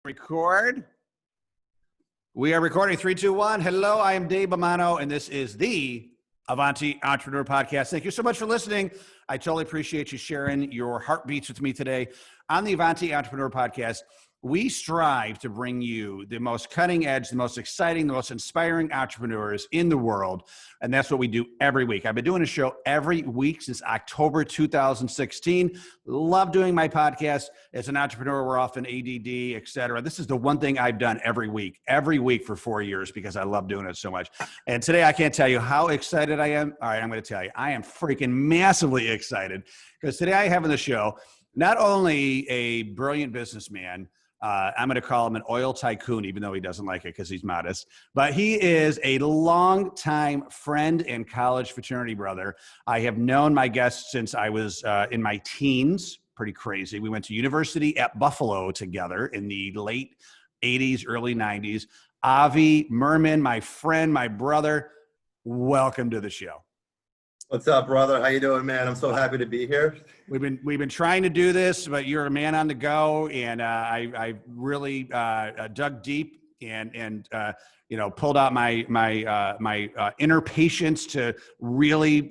Record. We are recording 3, 2, 1. Hello, I am Dave Bomano, and this is the Avanti Entrepreneur Podcast. Thank you so much for listening. I totally appreciate you sharing your heartbeats with me today. On the Avanti Entrepreneur Podcast, we strive to bring you the most cutting edge, the most exciting, the most inspiring entrepreneurs in the world. And that's what we do every week. I've been doing a show every week since October 2016. Love doing my podcast. As an entrepreneur, we're often ADD, et cetera. This is the one thing I've done every week for 4 years because I love doing it so much. And today I can't tell you how excited I am. All right, I'm going to tell you. I am freaking massively excited because today I have on the show not only a brilliant businessman, I'm going to call him an oil tycoon, even though he doesn't like it because he's modest. But he is a longtime friend and college fraternity brother. I have known my guest since I was in my teens. Pretty crazy. We went to university at Buffalo together in the late 80s, early 90s. Avi Mirman, my friend, my brother, welcome to the show. What's up, brother? How you doing, man? I'm so happy to be here. We've been trying to do this, but you're a man on the go, and I really dug deep and pulled out my inner patience to really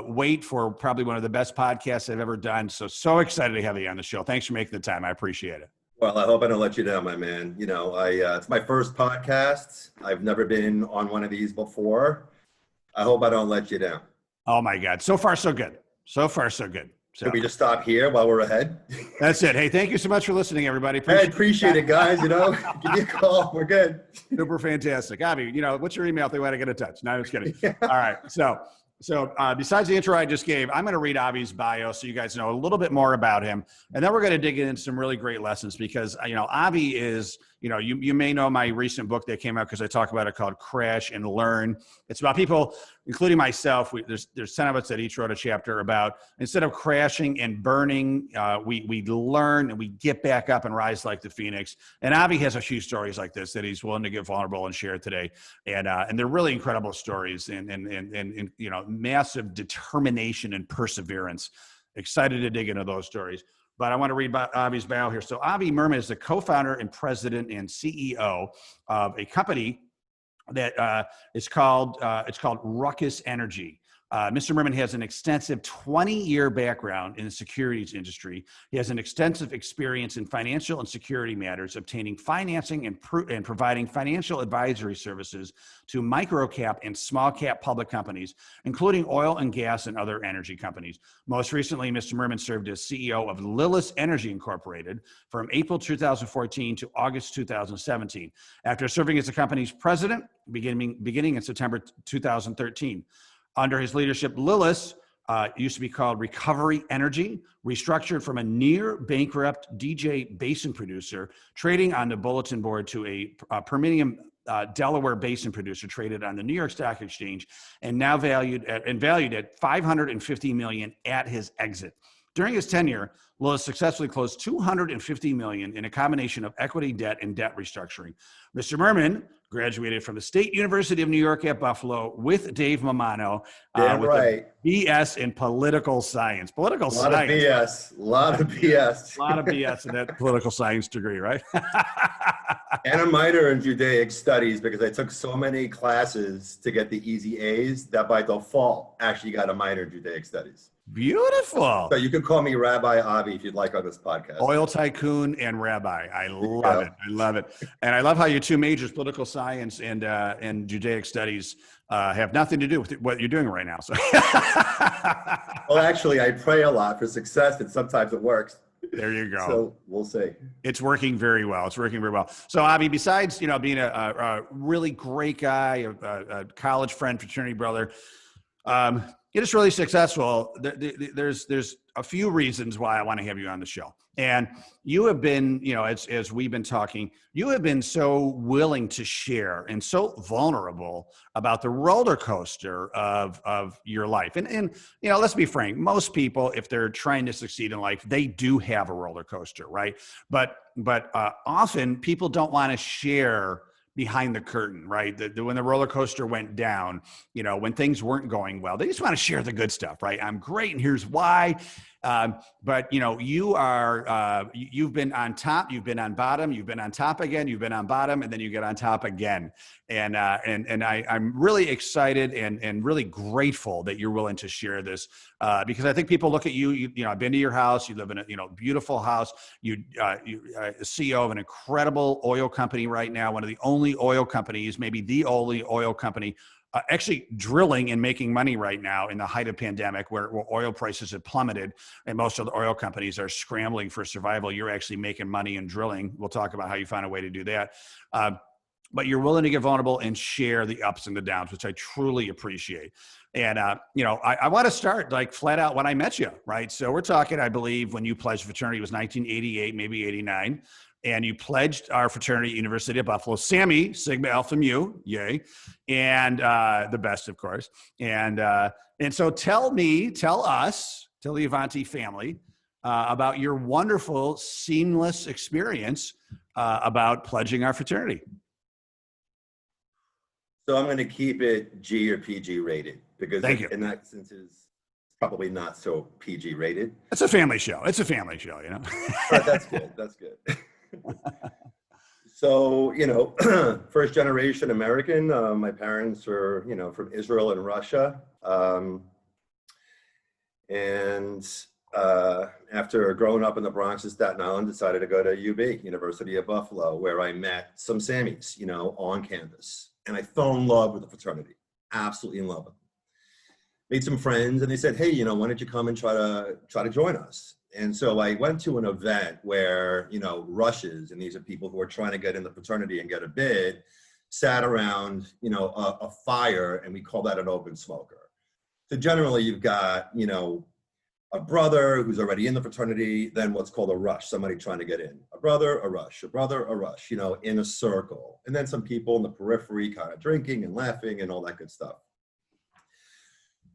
wait for probably one of the best podcasts I've ever done. So excited to have you on the show. Thanks for making the time. I appreciate it. Well, I hope I don't let you down, my man. It's my first podcast. I've never been on one of these before. I hope I don't let you down. Oh my God. So far, so good. So far, so good. So can we just stop here while we're ahead? That's it. Hey, thank you so much for listening, everybody. Appreciate it, guys. Give me a call. We're good. Super fantastic. Avi, what's your email if they want to get in touch? No, I'm just kidding. Yeah. All right. So besides the intro I just gave, I'm going to read Avi's bio so you guys know a little bit more about him. And then we're going to dig into some really great lessons because, Avi is, you may know my recent book that came out because I talk about it called Crash and Learn. It's about people, including myself. There's 10 of us that each wrote a chapter about instead of crashing and burning, we learn and we get back up and rise like the phoenix. And Avi has a few stories like this that he's willing to get vulnerable and share today. And they're really incredible stories and massive determination and perseverance. Excited to dig into those stories. But I want to read about Avi's bio here. So Avi Mirman is the co-founder and president and CEO of a company that it's called Ruckus Energy. Mr. Mirman has an extensive 20-year background in the securities industry. He has an extensive experience in financial and security matters, obtaining financing and providing financial advisory services to micro-cap and small-cap public companies, including oil and gas and other energy companies. Most recently, Mr. Mirman served as CEO of Lillis Energy Incorporated from April 2014 to August 2017, after serving as the company's president beginning in September 2013. Under his leadership, Lillis used to be called Recovery Energy, restructured from a near bankrupt DJ basin producer trading on the bulletin board to a Permian Delaware basin producer traded on the New York Stock Exchange and now valued at $550 million at his exit. During his tenure, Lillis successfully closed $250 million in a combination of equity, debt, and debt restructuring. Mr. Merman graduated from the State University of New York at Buffalo with Dave Bomano with a BS in political science. A lot of BS. A lot of BS. A lot of BS in that political science degree, right? And a minor in Judaic studies because I took so many classes to get the easy A's that by default actually got a minor in Judaic studies. Beautiful. So you could call me Rabbi Avi if you'd like on this podcast. Oil tycoon and rabbi. I love it. I love it. And I love how your two majors, political science and Judaic studies, have nothing to do with what you're doing right now. So. Well, actually, I pray a lot for success, and sometimes it works. There you go. So we'll see. It's working very well. So, Avi, besides being a really great guy, a college friend, fraternity brother, you're just really successful. There's a few reasons why I want to have you on the show. And you have been, as we've been talking, you have been so willing to share and so vulnerable about the roller coaster of your life. And let's be frank, most people, if they're trying to succeed in life, they do have a roller coaster, right? But often people don't want to share behind the curtain, right? When the roller coaster went down, when things weren't going well, they just want to share the good stuff, right? I'm great, and here's why. But you know, you've been on top, you've been on bottom, you've been on top again, you've been on bottom, and then you get on top again. And I'm really excited and really grateful that you're willing to share this, because I think people look at you. You know, I've been to your house. You live in a beautiful house. You're CEO of an incredible oil company right now, one of the only oil companies, maybe the only oil company actually drilling and making money right now in the height of pandemic, where oil prices have plummeted and most of the oil companies are scrambling for survival. You're actually making money in drilling. We'll talk about how you found a way to do that. But you're willing to get vulnerable and share the ups and the downs, which I truly appreciate. And, I want to start like flat out when I met you, right? So we're talking, I believe, when you pledged fraternity, it was 1988, maybe 89. And you pledged our fraternity at University of Buffalo, Sammy, Sigma Alpha Mu, yay. And the best, of course. And so tell us, tell the Avanti family about your wonderful, seamless experience about pledging our fraternity. So I'm going to keep it G or PG rated, because in that instance is probably not so PG rated. It's a family show. It's a family show, you know. But that's good. That's good. So, first generation American. My parents were, from Israel and Russia. After growing up in the Bronx and Staten Island, decided to go to UB, University of Buffalo, where I met some Sammys, on campus. And I fell in love with the fraternity, absolutely in love with them. Made some friends, and they said, hey, why don't you come and try to join us? And so I went to an event where, rushes, and these are people who are trying to get in the fraternity and get a bid, sat around, a fire, and we call that an open smoker. So generally you've got, a brother who's already in the fraternity, then what's called a rush, somebody trying to get in. A brother, a rush, a brother, a rush, in a circle. And then some people in the periphery kind of drinking and laughing and all that good stuff.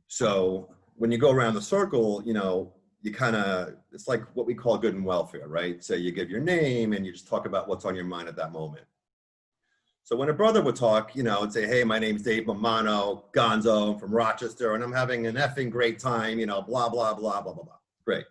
So when you go around the circle, you kind of, it's like what we call good and welfare, right? So you give your name and you just talk about what's on your mind at that moment. So when a brother would talk, and say, hey, my name's Dave Mamano, Gonzo, I'm from Rochester, and I'm having an effing great time, blah, blah, blah, blah, blah, blah. Great.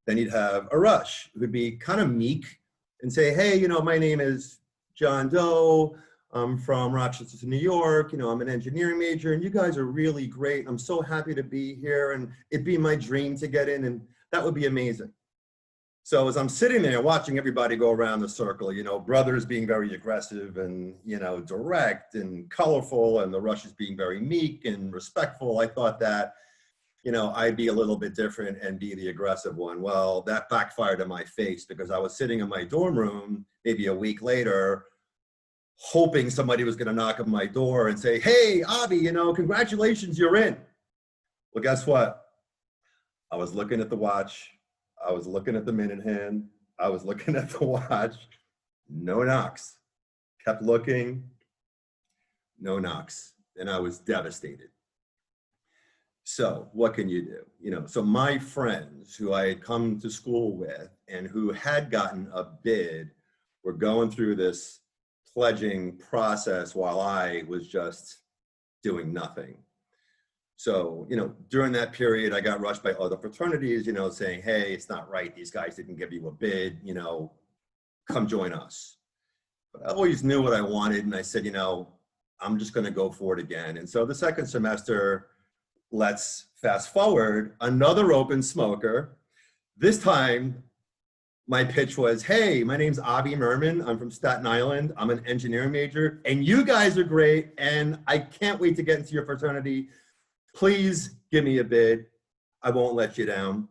Then you'd have a rush who'd be kind of meek and say, hey, my name is John Doe. I'm from Rochester, New York. I'm an engineering major, and you guys are really great. I'm so happy to be here, and it'd be my dream to get in, and that would be amazing. So as I'm sitting there watching everybody go around the circle, brothers being very aggressive and, direct and colorful, and the rushes being very meek and respectful, I thought that, I'd be a little bit different and be the aggressive one. Well, that backfired in my face, because I was sitting in my dorm room maybe a week later, hoping somebody was going to knock on my door and say, hey, Avi, congratulations, you're in. Well, guess what? I was looking at the watch. I was looking at the minute hand. I was looking at the watch. No knocks. Kept looking. No knocks. And I was devastated. So what can you do? So my friends who I had come to school with and who had gotten a bid were going through this pledging process while I was just doing nothing. So, during that period, I got rushed by other fraternities, saying, hey, it's not right. These guys didn't give you a bid, come join us. But I always knew what I wanted. And I said, I'm just going to go for it again. And so the second semester, let's fast forward, another open smoker. This time, my pitch was, hey, my name's Avi Mirman. I'm from Staten Island. I'm an engineering major, and you guys are great. And I can't wait to get into your fraternity. Please give me a bid. I won't let you down.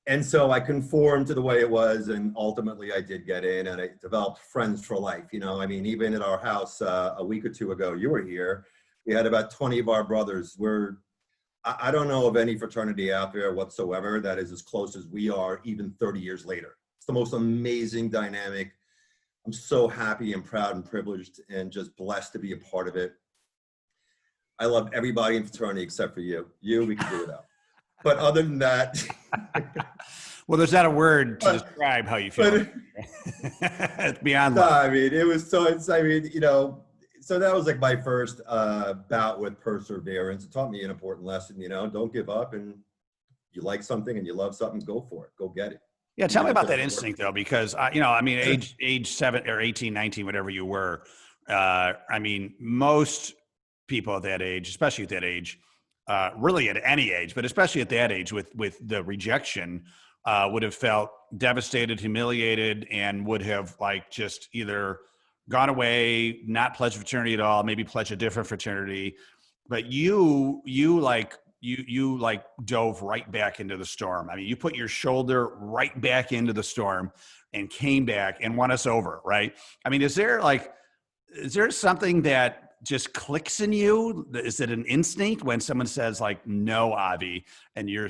And so I conformed to the way it was, and ultimately I did get in, and I developed friends for life. Even at our house a week or two ago, you were here, we had about 20 of our brothers. I don't know of any fraternity out there whatsoever that is as close as we are, even 30 years later. It's the most amazing dynamic. I'm so happy and proud and privileged and just blessed to be a part of it. I love everybody in fraternity except for you. We can do without. But other than that. Well, there's not a word to describe how you feel. It's beyond love. It was so, so that was like my first bout with perseverance. It taught me an important lesson, don't give up and You like something and you love something, go for it. Go get it. Yeah. Tell me Even if about it that doesn't work. instinct though, because you know, I mean, age 7 or 18, 19, whatever you were, I mean, most people at that age, especially at that age, really at any age, but especially at that age with the rejection, would have felt devastated, humiliated, and would have like just either gone away, not pledged fraternity at all, maybe pledged a different fraternity. But you like dove right back into the storm. I mean, you put your shoulder right back into the storm and came back and won us over, right? I mean, is there something that just clicks in you? Is it an instinct when someone says like, no, Avi, and you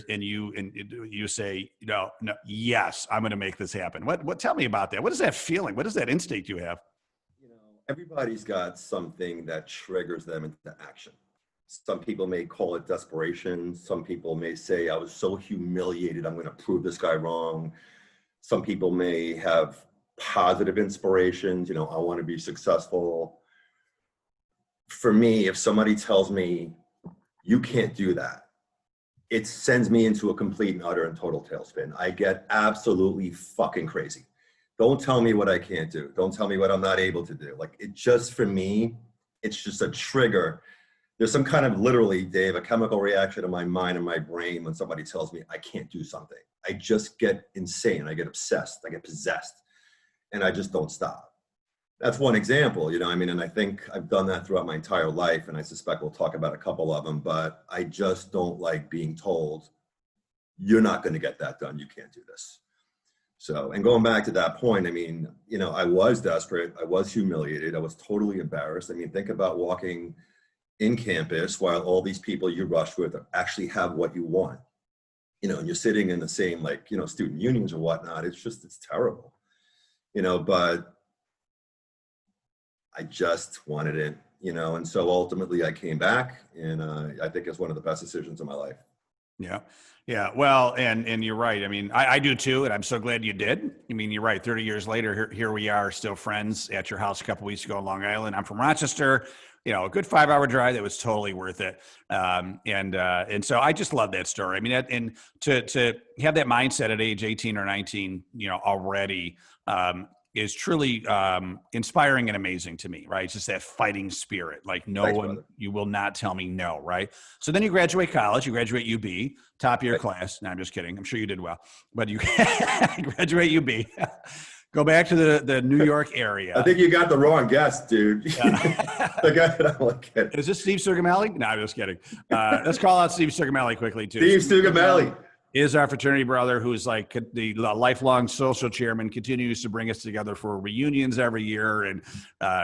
say, no, yes, I'm going to make this happen. Tell me about that. What is that feeling? What is that instinct you have? Everybody's got something that triggers them into action. Some people may call it desperation. Some people may say, I was so humiliated, I'm going to prove this guy wrong. Some people may have positive inspirations, I want to be successful. For me, if somebody tells me, you can't do that, it sends me into a complete and utter and total tailspin. I get absolutely fucking crazy. Don't tell me what I can't do. Don't tell me what I'm not able to do. Like, it just, for me, it's just a trigger. There's some kind of, literally, Dave, a chemical reaction in my mind and my brain when somebody tells me I can't do something. I just get insane. I get obsessed. I get possessed. And I just don't stop. That's one example, and I think I've done that throughout my entire life, and I suspect we'll talk about a couple of them, but I just don't like being told, you're not going to get that done. You can't do this. So, and going back to that point, I was desperate. I was humiliated. I was totally embarrassed. Think about walking in campus while all these people you rush with actually have what you want, and you're sitting in the same, student unions or whatnot. It's terrible, but I just wanted it, and so ultimately I came back, and I think it's one of the best decisions of my life. Yeah. Yeah. Well, and you're right. I do too. And I'm so glad you did. You're right. 30 years later, here we are, still friends at your house a couple of weeks ago in Long Island. I'm from Rochester, a good 5-hour drive that was totally worth it. And so I just love that story. And to have that mindset at age 18 or 19, already, is truly inspiring and amazing to me, right? It's just that fighting spirit. Like you will not tell me no, right? So then you graduate college, you graduate UB, top of your class. No, I'm just kidding. I'm sure you did well, but you graduate UB, go back to the New York area. I think you got the wrong guest, dude. The guy that I'm looking at. Is this Steve Sugamelli? No, I'm just kidding. Let's call out Steve Sugamelli quickly too. Steve Sugamelli is our fraternity brother, who's like the lifelong social chairman, continues to bring us together for reunions every year and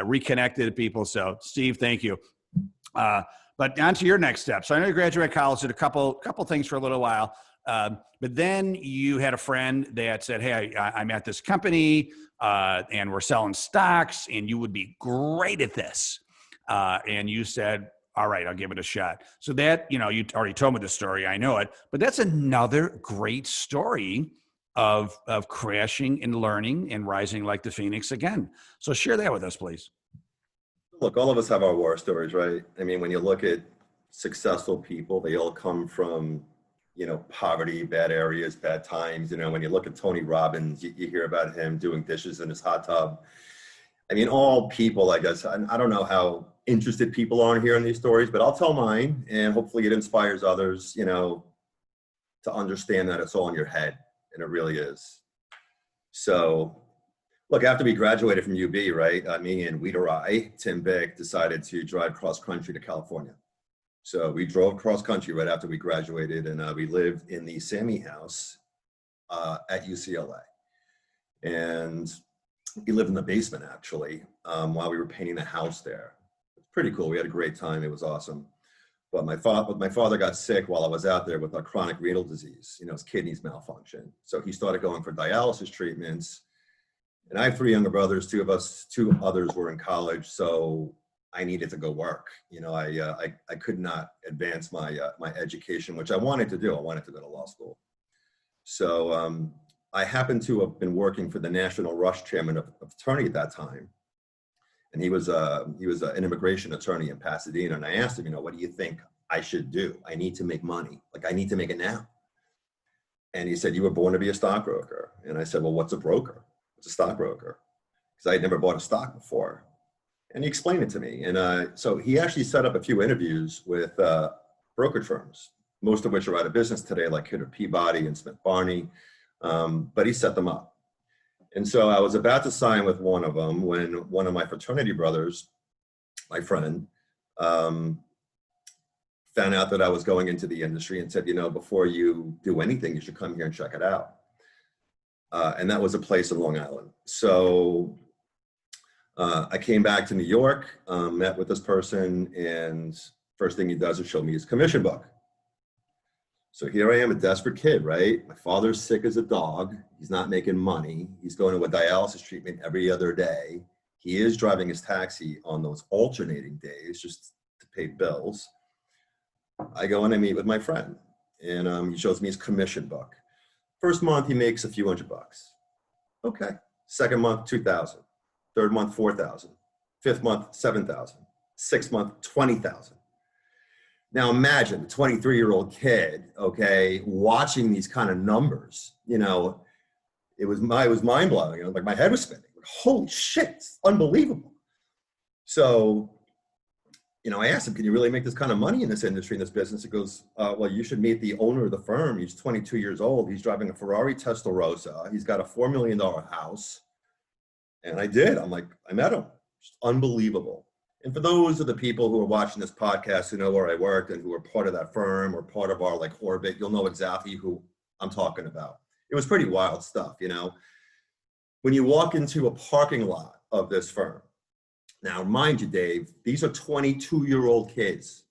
reconnected people. So Steve, thank you. But on to your next step. So I know you graduated college, did a couple things for a little while. But then you had a friend that said, hey, I'm at this company and we're selling stocks and you would be great at this. And you said, all right, I'll give it a shot. So that, you already told me the story. I know it, but that's another great story of crashing and learning and rising like the Phoenix again. So share that with us, please. Look, all of us have our war stories, right? When you look at successful people, they all come from, poverty, bad areas, bad times. When you look at Tony Robbins, you hear about him doing dishes in his hot tub. All people, I guess, I don't know how interested people are in hearing these stories, but I'll tell mine, and hopefully it inspires others, to understand that it's all in your head, and it really is. So, look, after we graduated from UB, right, me and Tim Bick decided to drive cross country to California. So we drove cross country right after we graduated, and we lived in the Sammy House at UCLA. And we lived in the basement, actually, while we were painting the house there. It's pretty cool. We had a great time. It was awesome. But my father got sick while I was out there with a chronic renal disease. His kidneys malfunctioned. So he started going for dialysis treatments. And I have 3 younger brothers. 2 others were in college. So I needed to go work. I could not advance my education, which I wanted to do. I wanted to go to law school. So I happened to have been working for the National Rush Chairman of fraternity at that time. And he was an immigration attorney in Pasadena. And I asked him, what do you think I should do? I need to make money. Like, I need to make it now. And he said, you were born to be a stockbroker. And I said, well, what's a broker? What's a stockbroker? Because I had never bought a stock before. And he explained it to me. And so he actually set up a few interviews with brokerage firms, most of which are out of business today, like Kidder Peabody and Smith Barney. But he set them up. And so I was about to sign with one of them when one of my fraternity brothers, my friend, found out that I was going into the industry and said, you know, before you do anything, you should come here and check it out. And that was a place in Long Island. So I came back to New York, met with this person, and first thing he does is show me his commission book. So here I am, a desperate kid, right? My father's sick as a dog. He's not making money. He's going to a dialysis treatment every other day. He is driving his taxi on those alternating days just to pay bills. I go in and meet with my friend, and he shows me his commission book. First month, he makes a few $100. Okay. Second month, 2,000. Third month, 4,000. Fifth month, 7,000. Sixth month, 20,000. Now imagine a 23-year-old kid, okay, watching these kind of numbers. You know, it was mind-blowing. You know, like my head was spinning. Holy shit, it's unbelievable. So, you know, I asked him, can you really make this kind of money in this industry, in this business? He goes, well, you should meet the owner of the firm. He's 22 years old. He's driving a Ferrari Testarossa. He's got a $4 million house. And I did. I'm like, I met him. Just unbelievable. And for those of the people who are watching this podcast who know where I worked and who are part of that firm or part of our like orbit, you'll know exactly who I'm talking about. It was pretty wild stuff, you know. When you walk into a parking lot of this firm, now mind you, Dave, these are 22-year-old kids.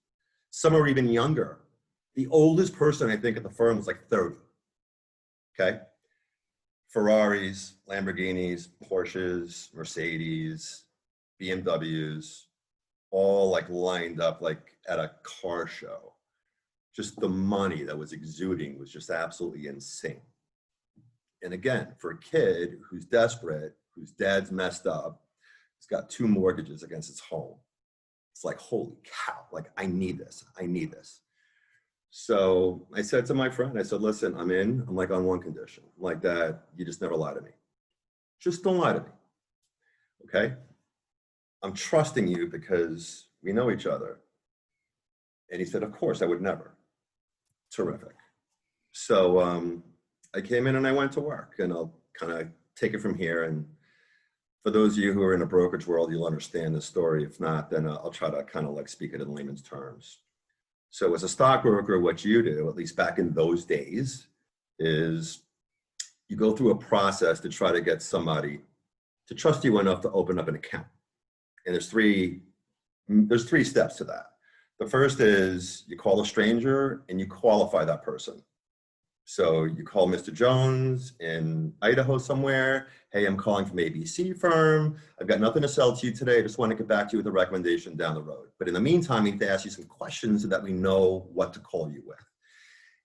Some are even younger. The oldest person I think at the firm was like 30, okay? Ferraris, Lamborghinis, Porsches, Mercedes, BMWs, all like lined up like at a car show. Just the money that was exuding was just absolutely insane. And again, for a kid who's desperate, whose dad's messed up, he's got 2 mortgages against his home. It's like, holy cow, like I need this, I need this. So I said to my friend, I said, listen, I'm in, I'm like on one condition, like that, you just never lie to me. Just don't lie to me, okay? I'm trusting you because we know each other. And he said, of course, I would never. Terrific. So I came in and I went to work, and I'll kind of take it from here. And for those of you who are in a brokerage world, you'll understand the story. If not, then I'll try to kind of like speak it in layman's terms. So as a stockbroker, what you do, at least back in those days, is you go through a process to try to get somebody to trust you enough to open up an account. And there's three steps to that. The first is you call a stranger and you qualify that person. So you call Mr. Jones in Idaho somewhere. Hey, I'm calling from ABC firm. I've got nothing to sell to you today. I just want to get back to you with a recommendation down the road. But in the meantime, we need to ask you some questions so that we know what to call you with.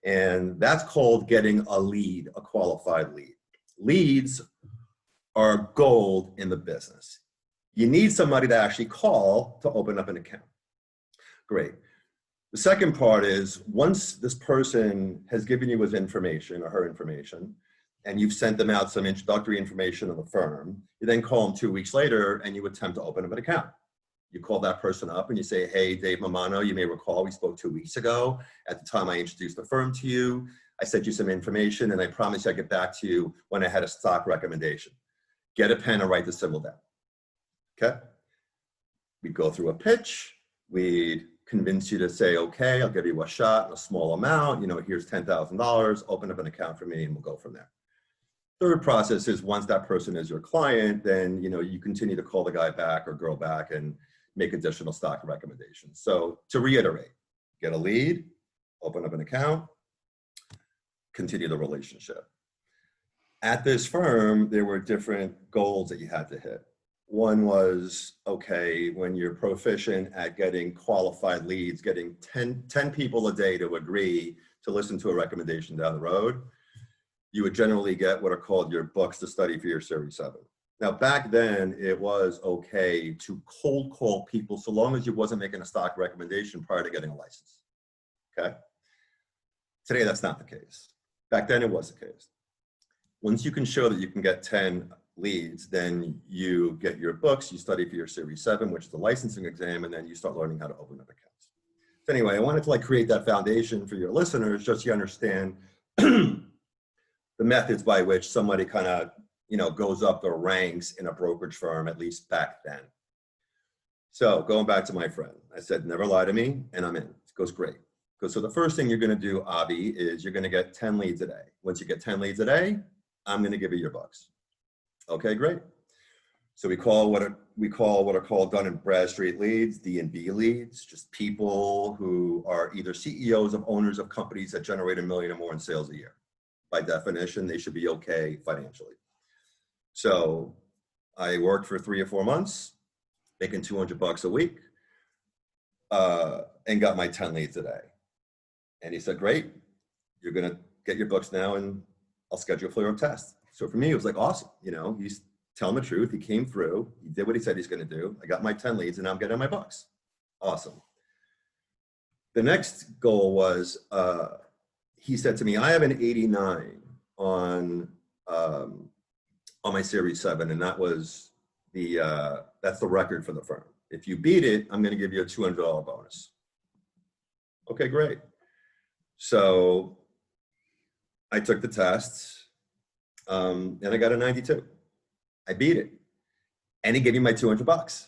And that's called getting a lead, a qualified lead. Leads are gold in the business. You need somebody to actually call to open up an account. Great. The second part is once this person has given you his information or her information, and you've sent them out some introductory information on the firm, you then call them 2 weeks later and you attempt to open up an account. You call that person up and you say, hey, Dave Mamano, you may recall we spoke 2 weeks ago. At the time I introduced the firm to you, I sent you some information and I promised I'd get back to you when I had a stock recommendation. Get a pen and write the symbol down. Okay? We go through a pitch. We convince you to say, okay, I'll give you a shot, a small amount, you know, here's $10,000, open up an account for me and we'll go from there. Third process is once that person is your client, then, you know, you continue to call the guy back or girl back and make additional stock recommendations. So to reiterate, get a lead, open up an account, continue the relationship. At this firm, there were different goals that you had to hit. One was, okay, when you're proficient at getting qualified leads, getting 10 people a day to agree to listen to a recommendation down the road, you would generally get what are called your books to study for your Series 7. Now, back then, it was okay to cold call people so long as you wasn't making a stock recommendation prior to getting a license, okay? Today, that's not the case. Back then it was the case. Once you can show that you can get 10 leads, then you get your books, you study for your Series 7, which is the licensing exam, and then you start learning how to open up accounts. So anyway, I wanted to like create that foundation for your listeners, just so you understand the methods by which somebody kind of, you know, goes up the ranks in a brokerage firm, at least back then. So going back to my friend, I said, never lie to me, and I'm in. It goes great. So the first thing you're going to do, Avi, is you're going to get 10 leads a day. Once you get 10 leads a day, I'm going to give you your bucks. Okay, great. So we call what are called Dun and Bradstreet leads, D&B leads, just people who are either CEOs of owners of companies that generate $1 million or more in sales a year. By definition, they should be okay financially. So I worked for 3 or 4 months, making $200 a week, and got my 10 leads a day. And he said, great, you're going to get your books now and I'll schedule for your test. So for me, it was like, awesome. You know, he's telling the truth. He came through. He did what he said he's going to do. I got my 10 leads and now I'm getting my bucks. Awesome. The next goal was, he said to me, I have an 89 on my Series 7. And that was that's the record for the firm. If you beat it, I'm going to give you a $200 bonus. Okay, great. So I took the test, and I got a 92. I beat it, and he gave me my $200.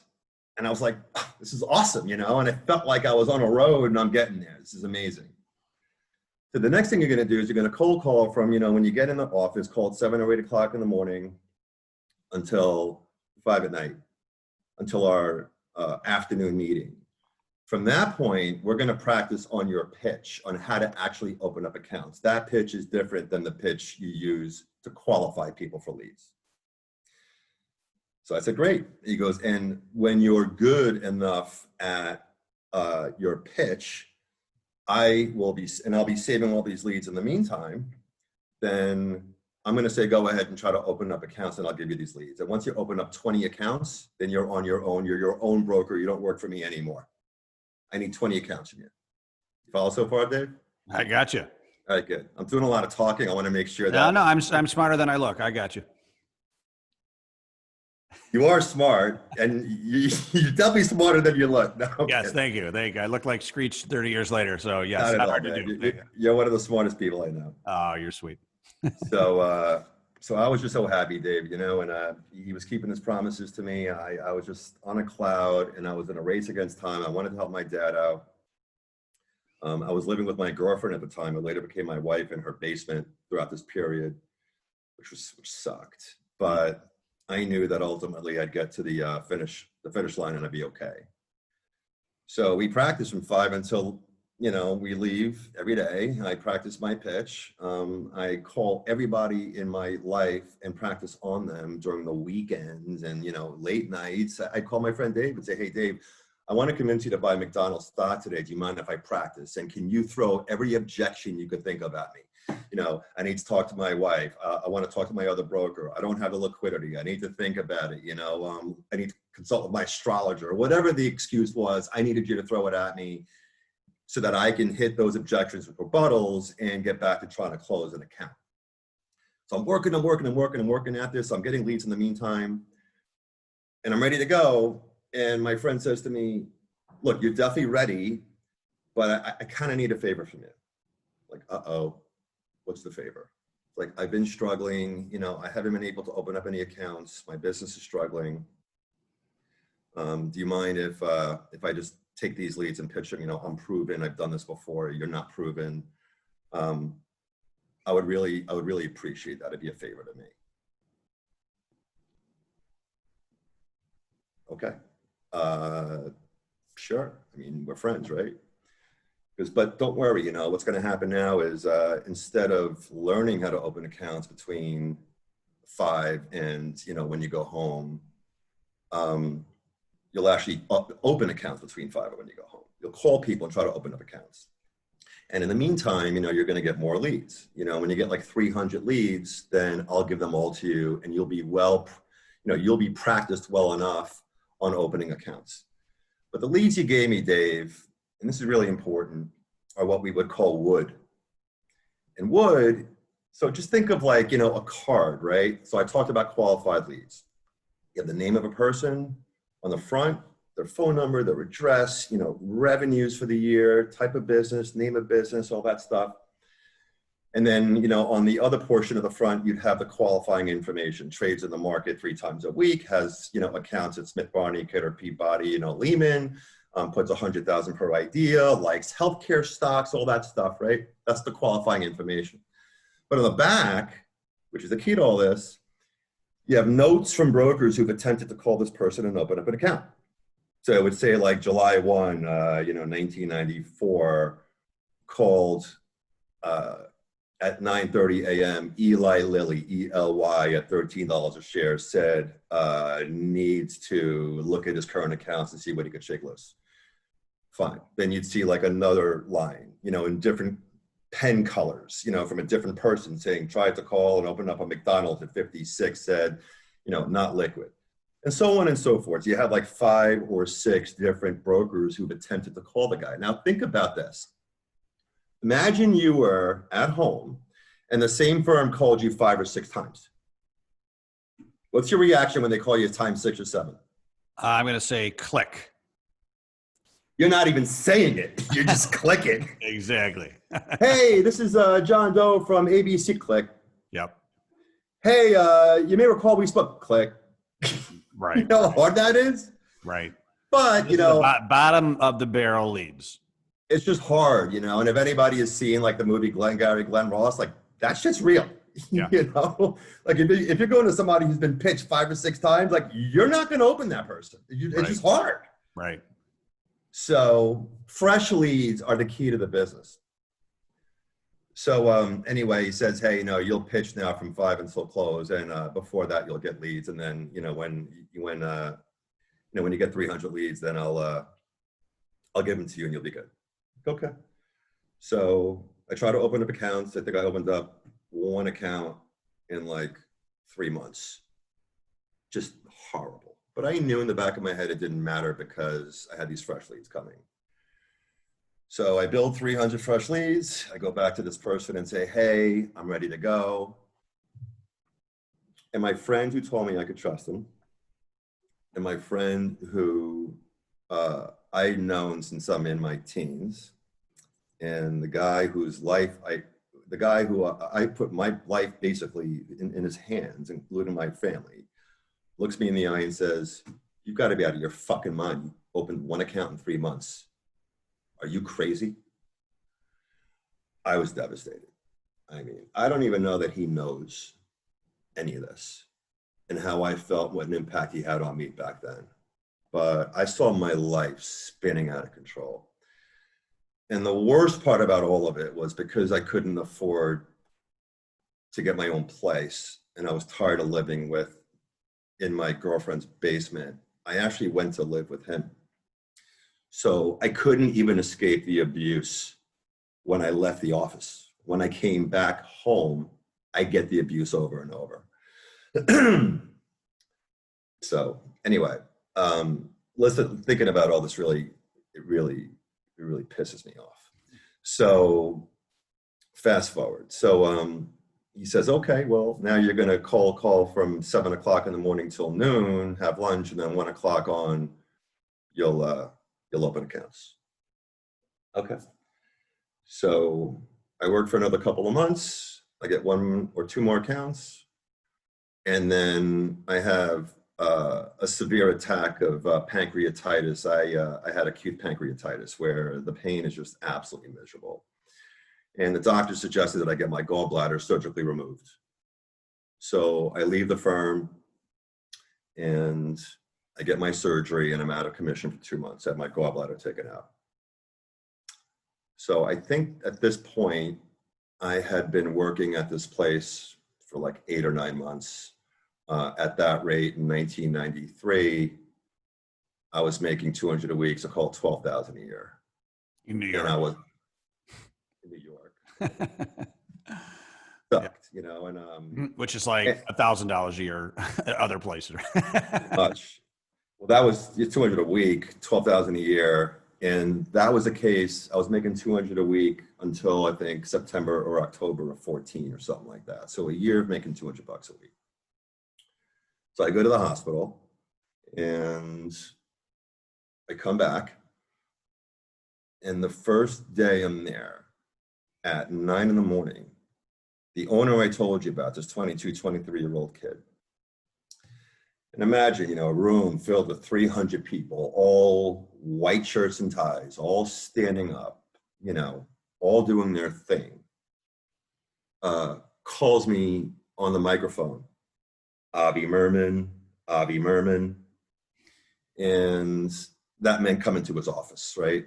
And I was like, oh, this is awesome, you know? And I felt like I was on a road and I'm getting there. This is amazing. So the next thing you're going to do is you're going to cold call from, you know, when you get in the office, call at 7 or 8 o'clock in the morning until 5 at night, until our afternoon meeting. From that point, we're going to practice on your pitch on how to actually open up accounts. That pitch is different than the pitch you use to qualify people for leads. So I said, great. He goes, and when you're good enough at your pitch, I'll be saving all these leads in the meantime. Then I'm going to say, go ahead and try to open up accounts and I'll give you these leads. And once you open up 20 accounts, then you're on your own. You're your own broker. You don't work for me anymore. I need 20 accounts from you. You follow so far, Dave? I got you. All right, good. I'm doing a lot of talking. I want to make sure that. No, I'm smarter than I look. I got you. You are smart, and you're definitely smarter than you look. No, yes, thank you. I look like Screech 30 years later. So yes, not hard to do. You're one of the smartest people I know. Oh, you're sweet. So I was just so happy, Dave, you know, and he was keeping his promises to me. I was just on a cloud and I was in a race against time. I wanted to help my dad out. I was living with my girlfriend at the time, who later became my wife, in her basement throughout this period, which sucked. But I knew that ultimately I'd get to the finish line and I'd be okay. So we practiced from 5 until, you know, we leave every day. I practice my pitch. I call everybody in my life and practice on them during the weekends and, you know, late nights. I call my friend Dave and say, hey, Dave, I want to convince you to buy McDonald's stock today. Do you mind if I practice? And can you throw every objection you could think of at me? You know, I need to talk to my wife. I want to talk to my other broker. I don't have the liquidity. I need to think about it. You know, I need to consult with my astrologer. Whatever the excuse was, I needed you to throw it at me so that I can hit those objections with rebuttals and get back to trying to close an account. So I'm working at this. I'm getting leads in the meantime, and I'm ready to go. And my friend says to me, look, you're definitely ready, but I kind of need a favor from you. Like, uh-oh, what's the favor? Like, I've been struggling, you know, I haven't been able to open up any accounts. My business is struggling. Do you mind if I just take these leads and pitch them? You know, I'm proven, I've done this before, you're not proven. I would really appreciate that. It'd be a favor to me. Okay. Sure. I mean, we're friends, right? But don't worry, you know, what's going to happen now is instead of learning how to open accounts between 5 and, you know, when you go home, you'll actually open accounts between 5 and when you go home. You'll call people and try to open up accounts. And in the meantime, you know, you're going to get more leads. You know, when you get like 300 leads, then I'll give them all to you and you'll be you'll be practiced well enough on opening accounts. But the leads you gave me, Dave, and this is really important, are what we would call wood. And wood So just think of like, a card, right? So I talked about qualified leads. You have the name of a person on the front, their phone number, their address, revenues for the year, type of business, name of business, all that stuff. And then, on the other portion of the front, you'd have the qualifying information, trades in the market 3 times a week, has, accounts at Smith Barney, Kidder, Peabody, Lehman, puts 100,000 per idea, likes healthcare stocks, all that stuff, right? That's the qualifying information. But on the back, which is the key to all this, you have notes from brokers who've attempted to call this person and open up an account. So it would say like July 1, 1994, called at 9:30 a.m., Eli Lilly, E-L-Y, at $13 a share, said needs to look at his current accounts and see what he could shake loose. Fine. Then you'd see like another line, in different pen colors, from a different person saying, tried to call and open up a McDonald's at 56, said, not liquid. And so on and so forth. So you have like 5 or 6 different brokers who've attempted to call the guy. Now think about this. Imagine you were at home and the same firm called you 5 or 6 times. What's your reaction when they call you time 6 or 7? I'm going to say click. You're not even saying it. You're just clicking. Exactly. Hey, this is John Doe from ABC. Click. Yep. Hey, you may recall we spoke. Click. Right. You know how hard that is? Right. But, This is the bottom of the barrel leads. It's just hard, and if anybody has seen like the movie Glenn Ross, like that shit's real. Yeah. Like if you're going to somebody who's been pitched 5 or 6 times, like you're not going to open that person. It's just hard. Right. So fresh leads are the key to the business. So anyway, he says, hey, you'll pitch now from 5 until close, and before that you'll get leads, and then when you get 300 leads, then I'll give them to you and you'll be good. Okay. So I try to open up accounts. I think I opened up 1 account in like 3 months. Just horrible. But I knew in the back of my head it didn't matter because I had these fresh leads coming. So I build 300 fresh leads. I go back to this person and say, hey, I'm ready to go. And my friend who told me I could trust him, and my friend who I'd known since I'm in my teens, and the guy who I put my life basically in his hands, including my family, looks me in the eye and says, you've got to be out of your fucking mind. You opened 1 account in 3 months. Are you crazy? I was devastated. I mean, I don't even know that he knows any of this and how I felt, what an impact he had on me back then. But I saw my life spinning out of control. And the worst part about all of it was because I couldn't afford to get my own place and I was tired of living in my girlfriend's basement, I actually went to live with him. So I couldn't even escape the abuse when I left the office. When I came back home, I get the abuse over and over. So anyway, listen, thinking about all this really pisses me off. So fast forward. So he says, okay, well, now you're going to call from 7 o'clock in the morning till noon, have lunch, and then 1 o'clock on, you'll open accounts. Okay. So I worked for another couple of months. I get 1 or 2 more accounts. And then I have a severe attack of pancreatitis. I had acute pancreatitis where the pain is just absolutely miserable. And the doctor suggested that I get my gallbladder surgically removed. So I leave the firm and I get my surgery and I'm out of commission for 2 months. I have my gallbladder taken out. So I think at this point, I had been working at this place for like 8 or 9 months. At that rate, in 1993, I was making 200 a week, so call it 12,000 a year. In New York. And I was in New York. Sucked, and which is like $1,000 a year at other places. much. Well, that was 200 a week, 12,000 a year. And that was the case. I was making 200 a week until I think September or October of 14 or something like that. So a year of making 200 bucks a week. So I go to the hospital and I come back. And the first day I'm there at 9 in the morning, the owner I told you about, this 22, 23-year-old kid. And imagine, a room filled with 300 people, all white shirts and ties, all standing up, all doing their thing. Calls me on the microphone, Avi Mirman. And that meant coming to his office, right?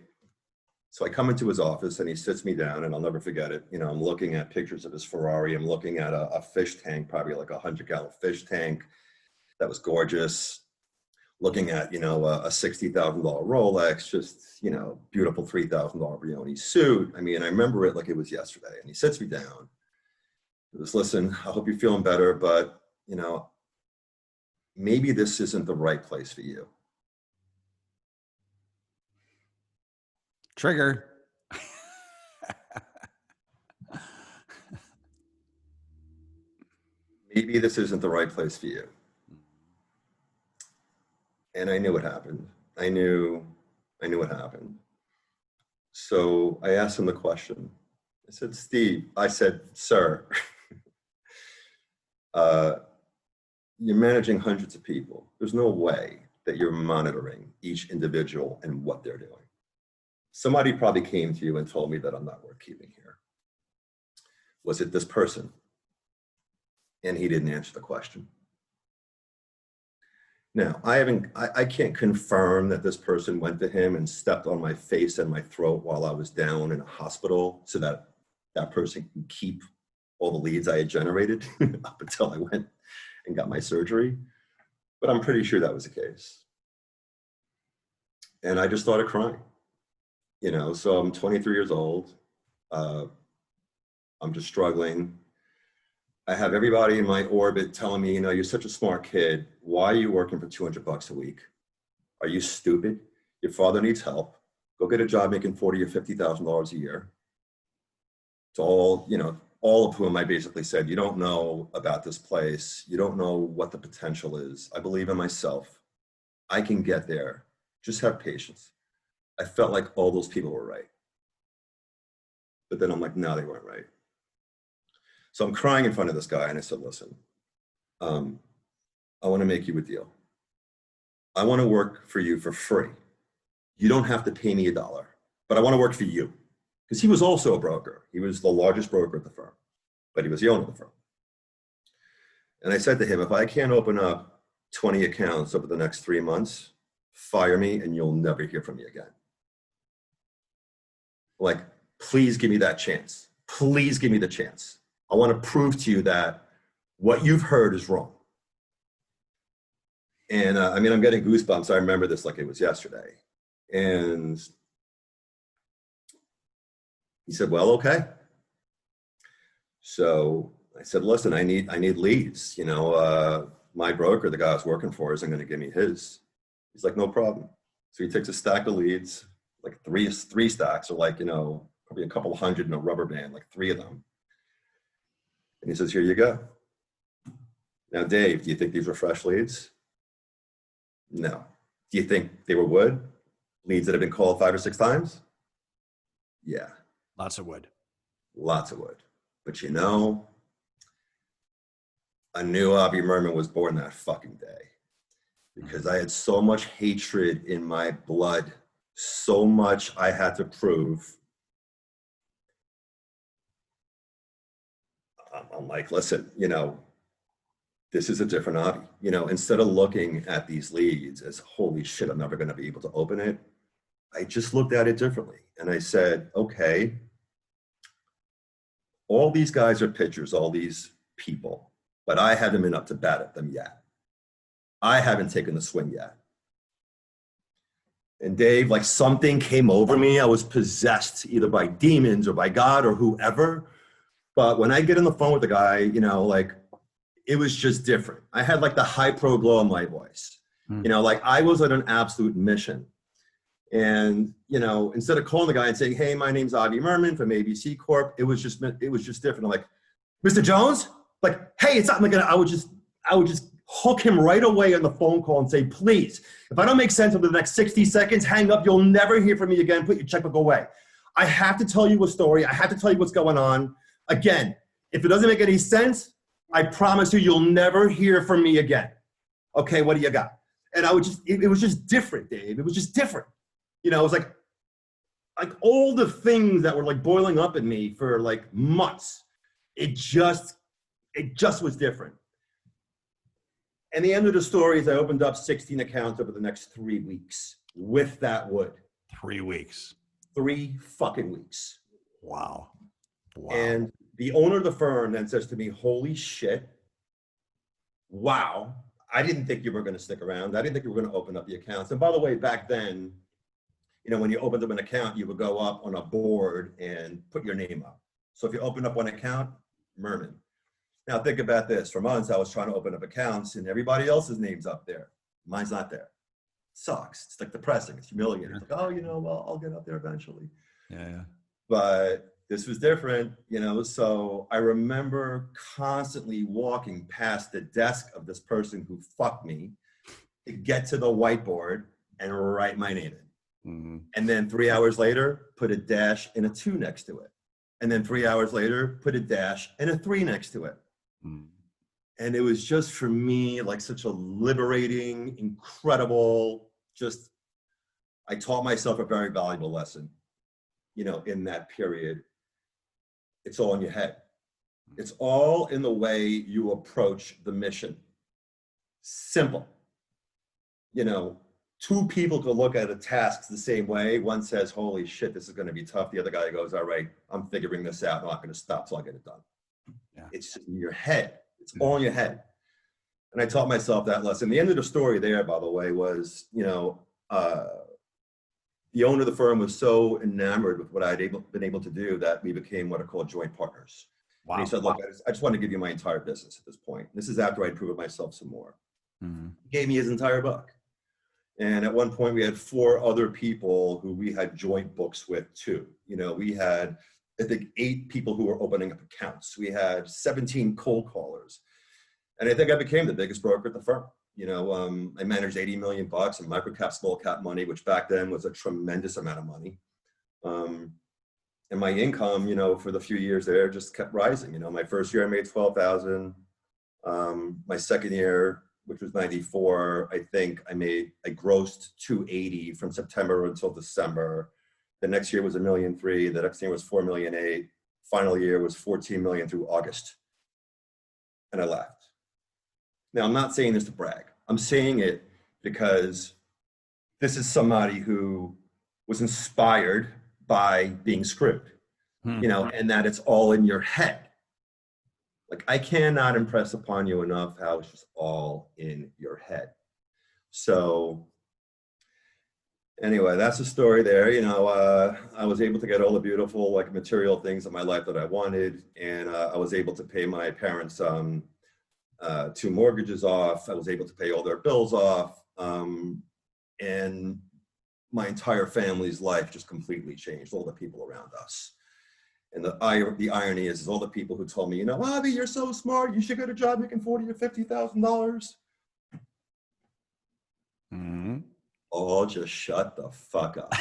So I come into his office and he sits me down, and I'll never forget it. I'm looking at pictures of his Ferrari. I'm looking at a fish tank, probably like a 100-gallon fish tank. That was gorgeous. Looking at, a $60,000 Rolex, just, beautiful $3,000 Brioni suit. I mean, I remember it like it was yesterday. And he sits me down. He goes, listen, I hope you're feeling better, but, maybe this isn't the right place for you. Trigger. Maybe this isn't the right place for you. And I knew what happened. I knew what happened. So I asked him the question. I said, sir, you're managing hundreds of people. There's no way that you're monitoring each individual and what they're doing. Somebody probably came to you and told me that I'm not worth keeping here. Was it this person? And he didn't answer the question. Now, I can't confirm that this person went to him and stepped on my face and my throat while I was down in a hospital so that that person can keep all the leads I had generated up until I went and got my surgery. But I'm pretty sure that was the case. And I just started crying. So I'm 23 years old. I'm just struggling. I have everybody in my orbit telling me, you're such a smart kid. Why are you working for 200 bucks a week? Are you stupid? Your father needs help. Go get a job making $40,000 or $50,000 a year. To all of whom I basically said, you don't know about this place. You don't know what the potential is. I believe in myself. I can get there. Just have patience. I felt like all those people were right. But then I'm like, no, they weren't right. So I'm crying in front of this guy, and I said, listen, I want to make you a deal. I want to work for you for free. You don't have to pay me $1, but I want to work for you. Because he was also a broker. He was the largest broker at the firm, but he was the owner of the firm. And I said to him, if I can't open up 20 accounts over the next 3 months, fire me and you'll never hear from me again. Like, please give me that chance. Please give me the chance. I want to prove to you that what you've heard is wrong. And I'm getting goosebumps. I remember this like it was yesterday. And he said, well, okay. So I said, listen, I need leads. My broker, the guy I was working for, isn't going to give me his. He's like, no problem. So he takes a stack of leads, like three stacks, or like, probably a couple hundred in a rubber band, like 3 of them. And he says, here you go. Now, Dave, do you think these were fresh leads? No. Do you think they were wood? Leads that have been called 5 or 6 times? Yeah. Lots of wood. Lots of wood. But I knew Avi Mirman was born that fucking day because I had so much hatred in my blood, so much I had to prove. I'm like, listen, this is a different Avi. Instead of looking at these leads as, holy shit, I'm never going to be able to open it, I just looked at it differently. And I said, okay, all these guys are pitchers, all these people, but I haven't been up to bat at them yet. I haven't taken the swing yet. And Dave, like something came over me. I was possessed either by demons or by God or whoever. But when I get on the phone with the guy, it was just different. I had like the high pro glow in my voice. Like I was at an absolute mission. And, you know, instead of calling the guy and saying, hey, my name's Avi Mirman from ABC Corp, it was just different. I'm like, Mr. Jones? Like, hey, it's not like I would just hook him right away on the phone call and say, please, if I don't make sense over the next 60 seconds, hang up. You'll never hear from me again. Put your checkbook away. I have to tell you a story. I have to tell you what's going on. Again, if it doesn't make any sense, I promise you, you'll never hear from me again. Okay, what do you got? And it was just different, Dave. It was just different. You know, it was like all the things that were like boiling up in me for like months. It just was different. And the end of the story is I opened up 16 accounts over the next 3 weeks with that wood. 3 weeks. 3 fucking weeks. Wow. And the owner of the firm then says to me, holy shit. Wow. I didn't think you were going to stick around. I didn't think you were going to open up the accounts. And by the way, back then, you know, when you opened up an account, you would go up on a board and put your name up. So if you opened up one account, Mirman. Now think about this. For months, I was trying to open up accounts and everybody else's name's up there. Mine's not there. Sucks. It's like depressing. It's humiliating. It's like, oh, you know, well, I'll get up there eventually. Yeah. But this was different, you know, so I remember constantly walking past the desk of this person who fucked me to get to the whiteboard and write my name in. Mm-hmm. And then 3 hours later, put a dash and a 2 next to it. And then 3 hours later, put a dash and a 3 next to it. Mm-hmm. And it was just for me, like such a liberating, incredible, just, I taught myself a very valuable lesson, you know, in that period. It's all in your head. It's all in the way you approach the mission. Simple. You know, 2 people could look at a task the same way. One says, holy shit, this is going to be tough. The other guy goes, all right, I'm figuring this out. I'm not going to stop till I get it done. Yeah. It's in your head. It's all in your head. And I taught myself that lesson. The end of the story there, by the way, was, you know, the owner of the firm was so enamored with what I'd been able to do that we became what are called joint partners. Wow. And he said, look, I just want to give you my entire business at this point. This is after I'd proven myself some more. Mm-hmm. He gave me his entire book. And at one point we had 4 other people who we had joint books with too. You know, we had, I think, 8 people who were opening up accounts. We had 17 cold callers. And I think I became the biggest broker at the firm. You know, I managed 80 million bucks in microcap, small cap money, which back then was a tremendous amount of money. And my income, you know, for the few years there just kept rising. You know, my first year I made 12,000. My second year, which was 94, I think I grossed 280 from September until December. The next year was $1.3 million. The next year was $4.8 million. Final year was $14 million through August. And I left. Now, I'm not saying this to brag. I'm saying it because this is somebody who was inspired by being screwed, you know, and that it's all in your head. Like, I cannot impress upon you enough how it's just all in your head. So anyway, that's the story there. You know, I was able to get all the beautiful, like, material things in my life that I wanted. And I was able to pay my parents 2 mortgages off. I was able to pay all their bills off. And my entire family's life just completely changed, all the people around us. And the irony is all the people who told me, you know, Avi, you're so smart, you should get a job making $40,000 or $50,000. Mm-hmm. All just shut the fuck up,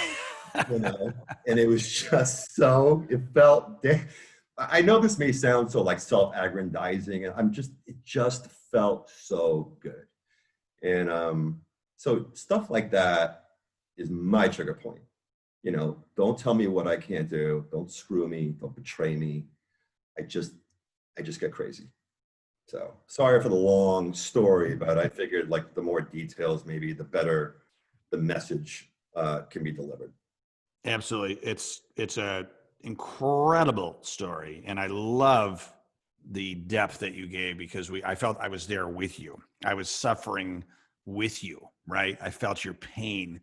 you know? And it was just so, it felt, I know this may sound so like self-aggrandizing, and it just felt so good. And so stuff like that is my trigger point. You know, don't tell me what I can't do. Don't screw me. Don't betray me. I just get crazy. So sorry for the long story, but I figured like the more details, maybe the better the message can be delivered. Absolutely. It's a incredible story. And I love the depth that you gave because I felt I was there with you. I was suffering with you, right? I felt your pain.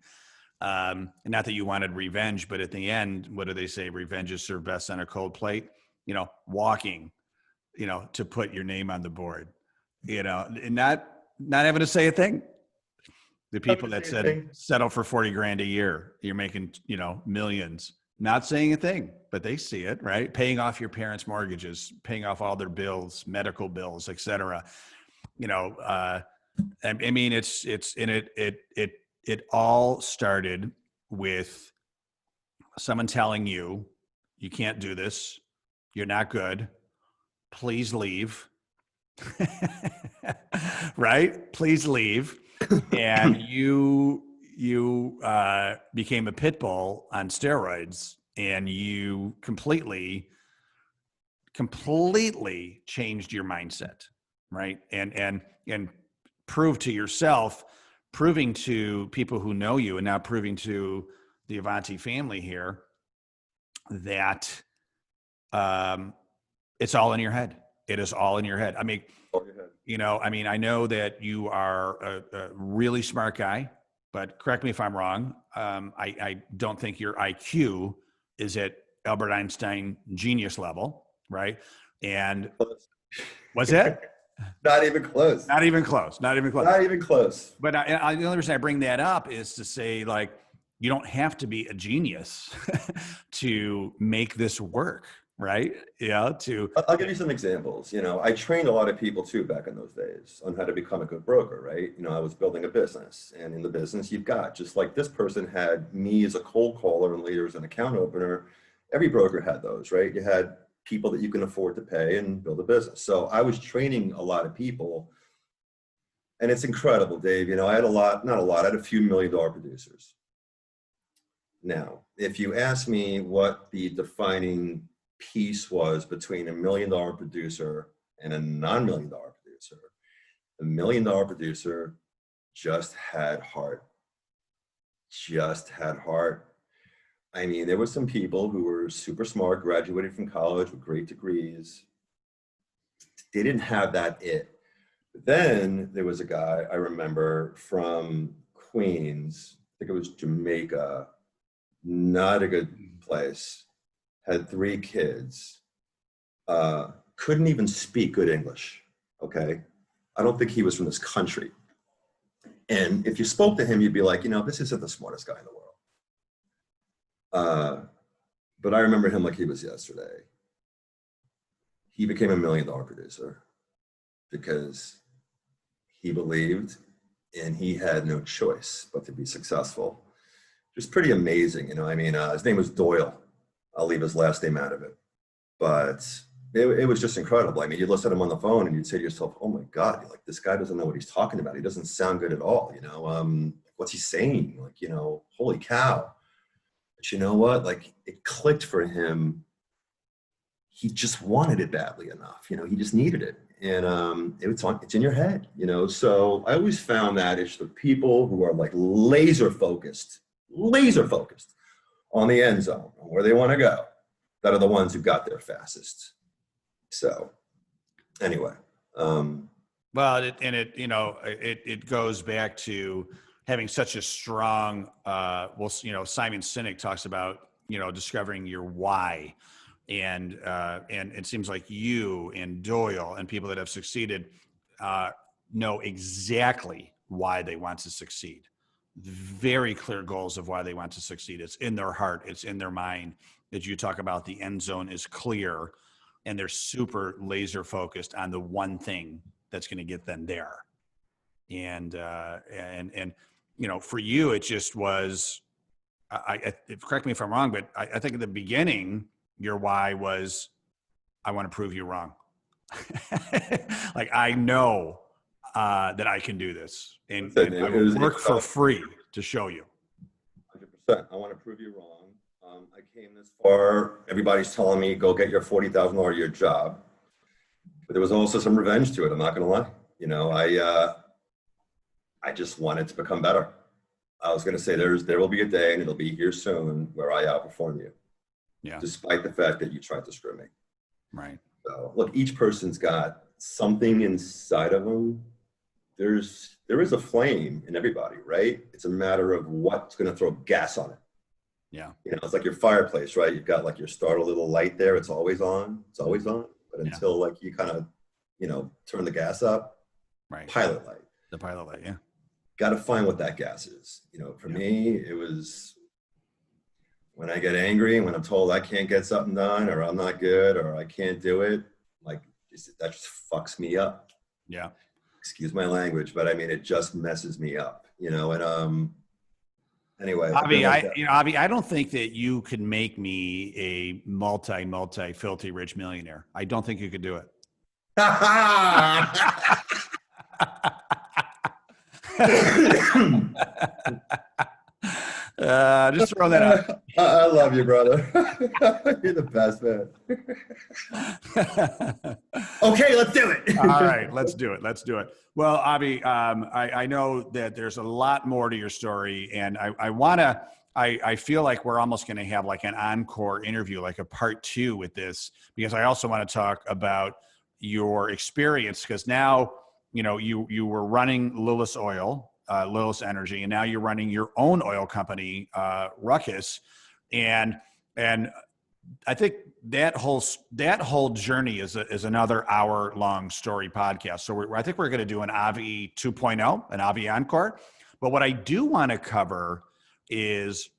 And not that you wanted revenge, but at the end, what do they say? Revenge is served best on a cold plate, you know, walking, you know, to put your name on the board, you know, and not having to say a thing, The people the that same said thing. settle for 40 grand a year, you're making, millions, not saying a thing, but they see it, right? Paying off your parents' mortgages, paying off all their bills, medical bills, et cetera. I mean, it all started with someone telling you, you can't do this. You're not good. Please leave. Right? Please leave. And you became a pit bull on steroids, and you completely changed your mindset, right? And proved to yourself, proving to people who know you, and now proving to the Avanti family here that it's all in your head. It is all in your head. I mean, I know that you are a really smart guy, but correct me if I'm wrong. I don't think your IQ is at Albert Einstein genius level, right? And what's that? Not even close. Not even close. Not even close. Not even close. But the only reason I bring that up is to say, like, you don't have to be a genius to make this work, right? Yeah. I'll give you some examples. I trained a lot of people too back in those days on how to become a good broker, right? I was building a business, and in the business you've got, just like this person had me as a cold caller and later as an account opener, every broker had those, right? You had people that you can afford to pay and build a business. So I was training a lot of people, and it's incredible, Dave. I had I had a few $1 million producers. Now, if you ask me what the defining piece was between a $1 million producer and a non-$1 million producer, the $1 million producer just had heart. I mean, there were some people who were super smart, graduated from college with great degrees. They didn't have that it. But then there was a guy I remember from Queens, I think it was Jamaica, not a good place, had 3 kids, couldn't even speak good English, okay? I don't think he was from this country. And if you spoke to him, you'd be like, this isn't the smartest guy in the world. But I remember him like he was yesterday. He became a $1 million producer because he believed, and he had no choice but to be successful. Just pretty amazing, his name was Doyle. I'll leave his last name out of it. But it was just incredible. I mean, you listen to him on the phone and you'd say to yourself, oh my God, like, this guy doesn't know what he's talking about. He doesn't sound good at all, what's he saying? Like, holy cow. But you know what? Like, it clicked for him. He just wanted it badly enough. He just needed it. And it's in your head, So I always found that it's the people who are like laser focused on the end zone, where they want to go, that are the ones who got there fastest. So anyway. Well, it goes back to having such a strong, Simon Sinek talks about, discovering your why. And it seems like you and Doyle and people that have succeeded know exactly why they want to succeed. Very clear goals of why they want to succeed. It's in their heart. It's in their mind. As you talk about, the end zone is clear, and they're super laser focused on the one thing that's going to get them there. And for you, it just was, correct me if I'm wrong, but I think at the beginning, your why was, I want to prove you wrong. Like, I know that I can do this, and I will work for free to show you. 100%. I want to prove you wrong. I came this far. Everybody's telling me, go get your $40,000 a year job. But there was also some revenge to it. I'm not going to lie. I just wanted to become better. I was going to say there will be a day, and it'll be here soon, where I outperform you. Yeah. Despite the fact that you tried to screw me. Right. So look, each person's got something inside of them. There is a flame in everybody, right? It's a matter of what's going to throw gas on it. Yeah. It's like your fireplace, right? You've got like your starter little light there. It's always on. But until like you kind of, turn the gas up. Right. Pilot light. The pilot light. Yeah. got to find what that gas is. You know, for me, it was when I get angry, when I'm told I can't get something done, or I'm not good, or I can't do it, like that just fucks me up. Yeah. Excuse my language, but I mean, it just messes me up, you know. And anyway, Avi, Avi, I don't think that you could make me a multi filthy rich millionaire. I don't think you could do it. Just throw that out. I love you, brother. You're the best, man. Okay, let's do it. All right, let's do it. Let's do it. Well, Avi, I know that there's a lot more to your story, and I feel like we're almost going to have like an encore interview, like a part 2 with this, because I also want to talk about your experience, because now, you know, you were running Lillis Oil, Lillis Energy, and now you're running your own oil company, Ruckus, and I think that whole journey is another hour-long story podcast. So I think we're going to do an Avi 2.0, an Avi Encore. But what I do want to cover is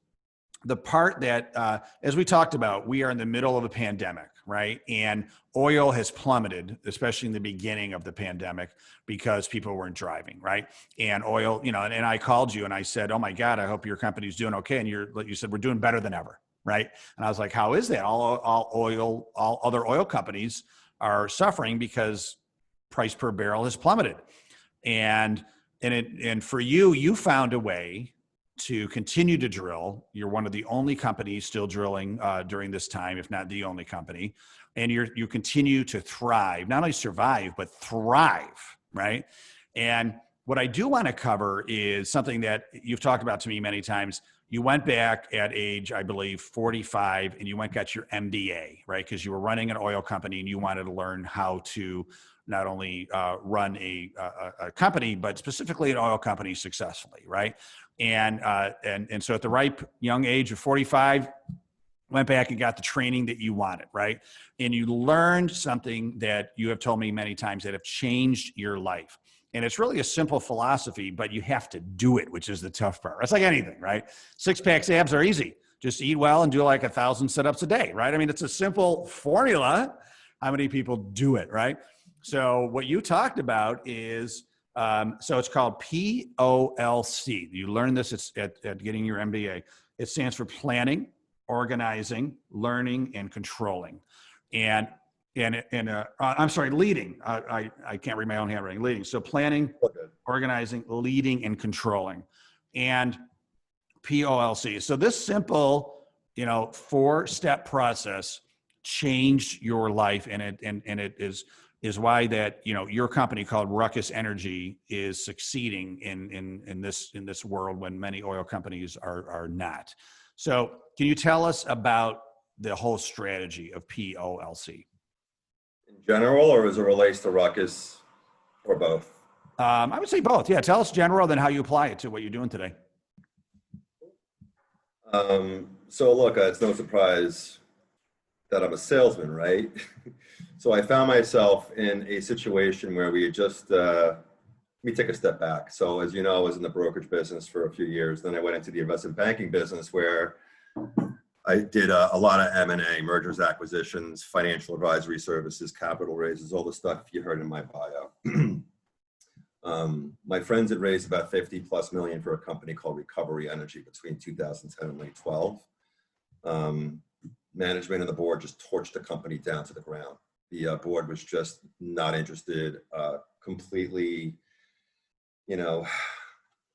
the part that, as we talked about, we are in the middle of a pandemic, right? And oil has plummeted, especially in the beginning of the pandemic, because people weren't driving, right? And oil, you know, and I called you and I said, "Oh my God, I hope your company's doing okay." And you said, "We're doing better than ever." Right. And I was like, how is that? All other oil companies are suffering because price per barrel has plummeted. And for you found a way to continue to drill. You're one of the only companies still drilling during this time, if not the only company. And you continue to thrive, not only survive, but thrive. Right. And what I do want to cover is something that you've talked about to me many times. You went back at age, I believe, 45, and you got your MBA, right? Because you were running an oil company and you wanted to learn how to not only run a company, but specifically an oil company successfully, right? And so at the ripe young age of 45, went back and got the training that you wanted, right? And you learned something that you have told me many times that have changed your life. And it's really a simple philosophy, but you have to do it, which is the tough part. It's like anything, right? 6-pack abs are easy. Just eat well and do like 1,000 sit-ups a day, right? I mean, it's a simple formula. How many people do it, right? So what you talked about is, so it's called POLC. You learn this at getting your MBA. It stands for planning, organizing, learning, and controlling. I'm sorry, leading. I can't read my own handwriting. Leading. So planning, organizing, leading, and controlling, and POLC. So this simple, 4-step process changed your life, and it is why that your company called Ruckus Energy is succeeding in this world when many oil companies are not. So can you tell us about the whole strategy of POLC? In general, or as it relates to Ruckus, or both? I would say both. Yeah, tell us general, then how you apply it to what you're doing today. So look, it's no surprise that I'm a salesman, right? So I found myself in a situation where we had just, let me take a step back. So as you know, I was in the brokerage business for a few years. Then I went into the investment banking business where I did a lot of M&A, mergers, acquisitions, financial advisory services, capital raises, all the stuff you heard in my bio. My friends had raised about 50+ million for a company called Recovery Energy between 2010 and 2012. Management and the board just torched the company down to the ground. The board was just not interested, completely,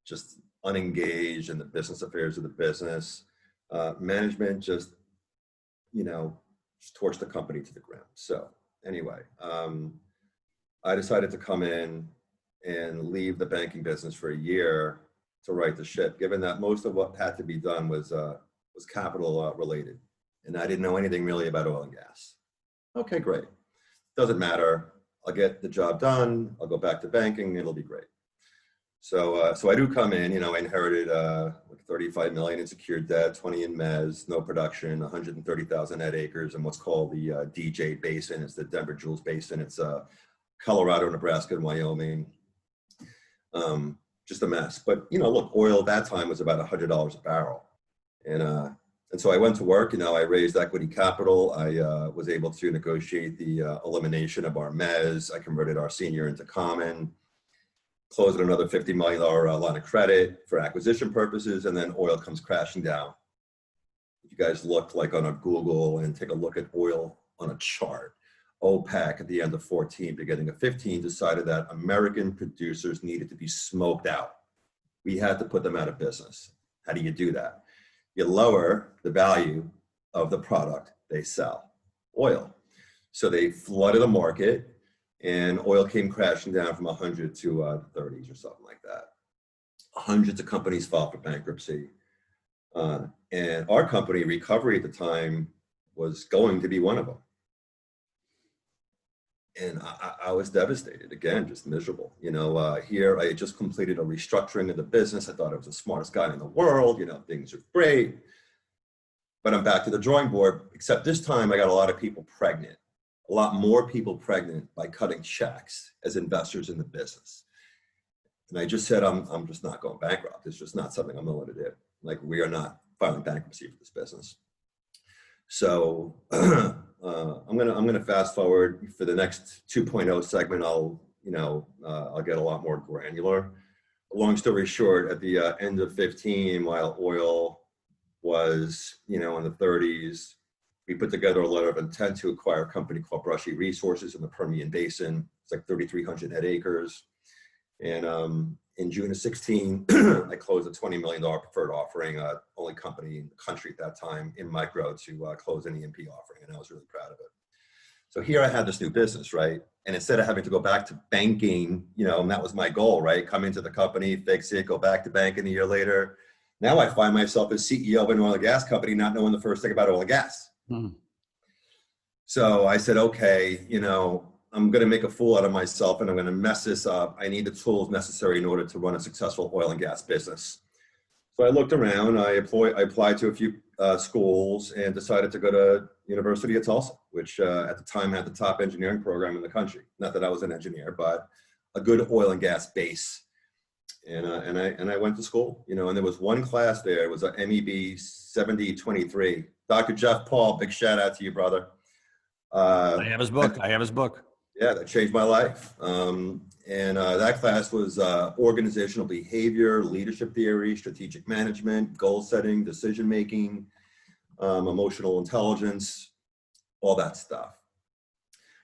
just unengaged in the business affairs of the business. Management just torched the company to the ground. So anyway, I decided to come in and leave the banking business for a year to right the ship, given that most of what had to be done was capital related. And I didn't know anything really about oil and gas. Okay, great. Doesn't matter. I'll get the job done. I'll go back to banking. It'll be great. So I do come in, I inherited 35 million in secured debt, 20 in mezz, no production, 130,000 net acres in what's called the DJ Basin. It's the Denver Jules Basin. It's Colorado, Nebraska, and Wyoming. just a mess. But, you know, look, oil at that time was about $100 a barrel. And so I went to work, you know, I raised equity capital. I was able to negotiate the elimination of our mezz. I converted our senior into common, closed another $50 million line of credit for acquisition purposes, and then oil comes crashing down. If you guys look like on a Google and take a look at oil on a chart, OPEC at the end of 14, beginning of 15, decided that American producers needed to be smoked out. We had to put them out of business. How do you do that? You lower the value of the product they sell, oil. So they flooded the market, and oil came crashing down from 100 to the 30s or something like that. Hundreds of companies filed for bankruptcy. And our company, Recovery, at the time, was going to be one of them. And I was devastated, again, just miserable. You know, here I had just completed a restructuring of the business. I thought I was the smartest guy in the world. You know, things are great. But I'm back to the drawing board, except this time I got a lot of people pregnant, a lot more people pregnant by cutting checks as investors in the business. And I just said, I'm just not going bankrupt. It's just not something I'm willing to do. Like, we are not filing bankruptcy for this business. So I'm gonna fast forward for the next 2.0 segment. I'll get a lot more granular. Long story short, at the end of 15, while oil was, you know, in the 30s, we put together a letter of intent to acquire a company called Brushy Resources in the Permian Basin. It's like 3,300 net acres. And in June of 16, I closed a $20 million preferred offering, only company in the country at that time in micro to close an E&P offering, and I was really proud of it. So here I had this new business, right? And instead of having to go back to banking, you know, and that was my goal, right? Come into the company, fix it, go back to banking a year later. Now I find myself as CEO of an oil and gas company, not knowing the first thing about oil and gas. So I said, okay, you know, I'm going to make a fool out of myself and I'm going to mess this up. I need the tools necessary in order to run a successful oil and gas business. So I looked around, I applied to a few schools and decided to go to University of Tulsa, which at the time had the top engineering program in the country. Not that I was an engineer, but a good oil and gas base. And I went to school, you know, and there was one class there. It was a MEB 7023. Dr. Jeff Paul, big shout out to you, brother. I have his book. Yeah, that changed my life. That class was organizational behavior, leadership theory, strategic management, goal setting, decision making, emotional intelligence, all that stuff.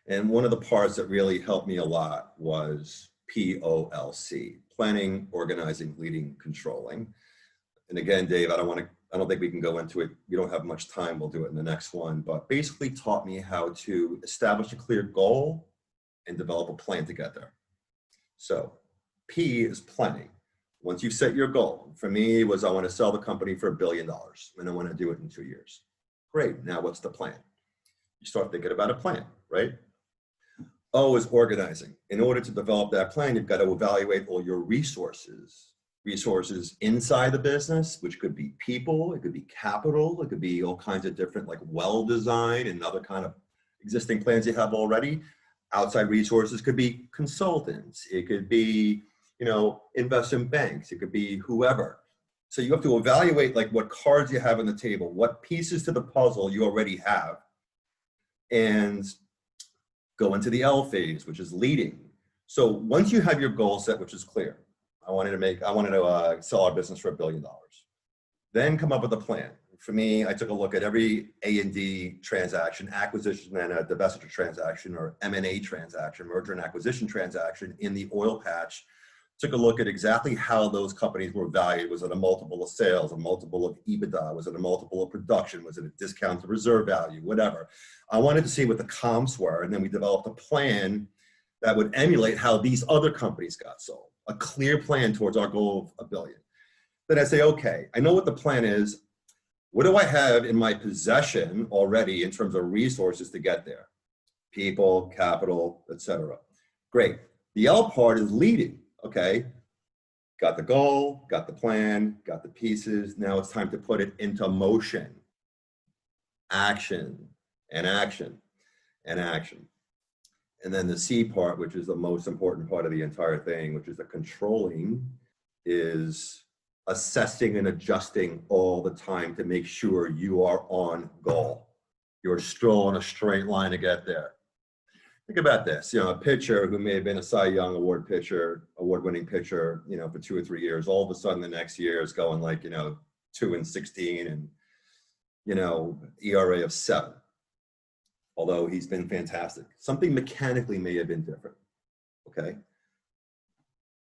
And one of the parts that really helped me a lot was POLC, planning, organizing, leading, controlling. And again, Dave, I don't think we can go into it. We don't have much time. We'll do it in the next one. But basically taught me how to establish a clear goal and develop a plan to get there. So P is planning. Once you've set your goal, for me it was I want to sell the company for $1 billion and I want to do it in 2 years. Great, now what's the plan? You start thinking about a plan, right? O is organizing. In order to develop that plan, you've got to evaluate all your resources inside the business, which could be people, it could be capital, it could be all kinds of different like well design and other kind of existing plans you have already. Outside resources could be consultants. It could be, you know, investment banks. It could be whoever. So you have to evaluate like what cards you have on the table, what pieces to the puzzle you already have, and go into the L phase, which is leading. So once you have your goal set, which is clear, I wanted to sell our business for $1 billion. Then come up with a plan. For me, I took a look at every A&D transaction, acquisition and a divestiture transaction, or M&A transaction, merger and acquisition transaction in the oil patch. Took a look at exactly how those companies were valued. Was it a multiple of sales, a multiple of EBITDA? Was it a multiple of production? Was it a discount to reserve value? Whatever. I wanted to see what the comps were, and then we developed a plan that would emulate how these other companies got sold. A clear plan towards our goal of $1 billion. Then I say, okay, I know what the plan is. What do I have in my possession already in terms of resources to get there? People, capital, etc. Great. The L part is leading, okay? Got the goal, got the plan, got the pieces. Now it's time to put it into motion. Action and action and action. And then the C part, which is the most important part of the entire thing, which is the controlling, is assessing and adjusting all the time to make sure you are on goal. You're still on a straight line to get there. Think about this, a pitcher who may have been a Cy Young award-winning pitcher, for 2 or 3 years, all of a sudden the next year is going 2-16 and, ERA of 7. Although he's been fantastic. Something mechanically may have been different, okay?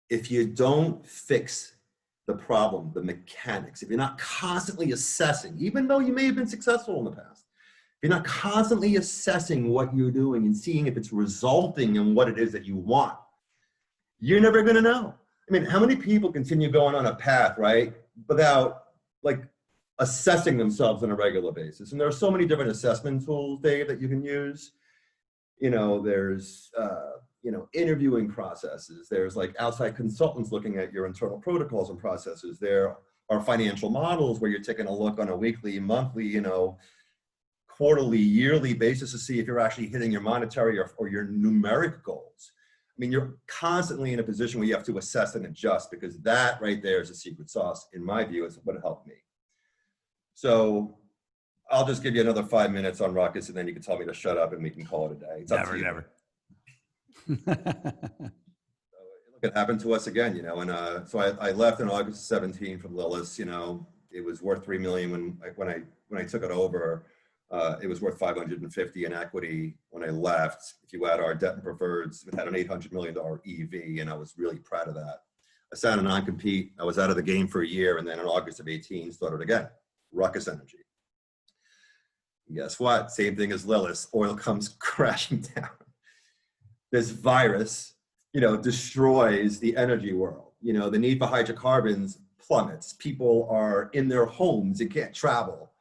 If you don't fix the problem, the mechanics, if you're not constantly assessing, even though you may have been successful in the past, if you're not constantly assessing what you're doing and seeing if it's resulting in what it is that you want, you're never gonna know. I mean, how many people continue going on a path, right, without assessing themselves on a regular basis? And there are so many different assessment tools, Dave, that you can use. There's interviewing processes. There's outside consultants looking at your internal protocols and processes. There are financial models where you're taking a look on a weekly, monthly, quarterly, yearly basis to see if you're actually hitting your monetary or your numeric goals. I mean, you're constantly in a position where you have to assess and adjust, because that right there is a secret sauce, in my view, is what helped me. So I'll just give you another 5 minutes on Ruckus, and then you can tell me to shut up and we can call it a day. It's up to you. Never. Look, it happened to us again, and so I left in August 17 from Lillis. It was worth $3 million when I took it over. It was worth $550 in equity when I left. If you add our debt and preferreds, it had an $800 million EV, and I was really proud of that. I signed a non-compete. I was out of the game for a year, and then in August of 18 started again. Ruckus Energy. And guess what? Same thing as Lillis. Oil comes crashing down. This virus, destroys the energy world. The need for hydrocarbons plummets. People are in their homes and can't travel.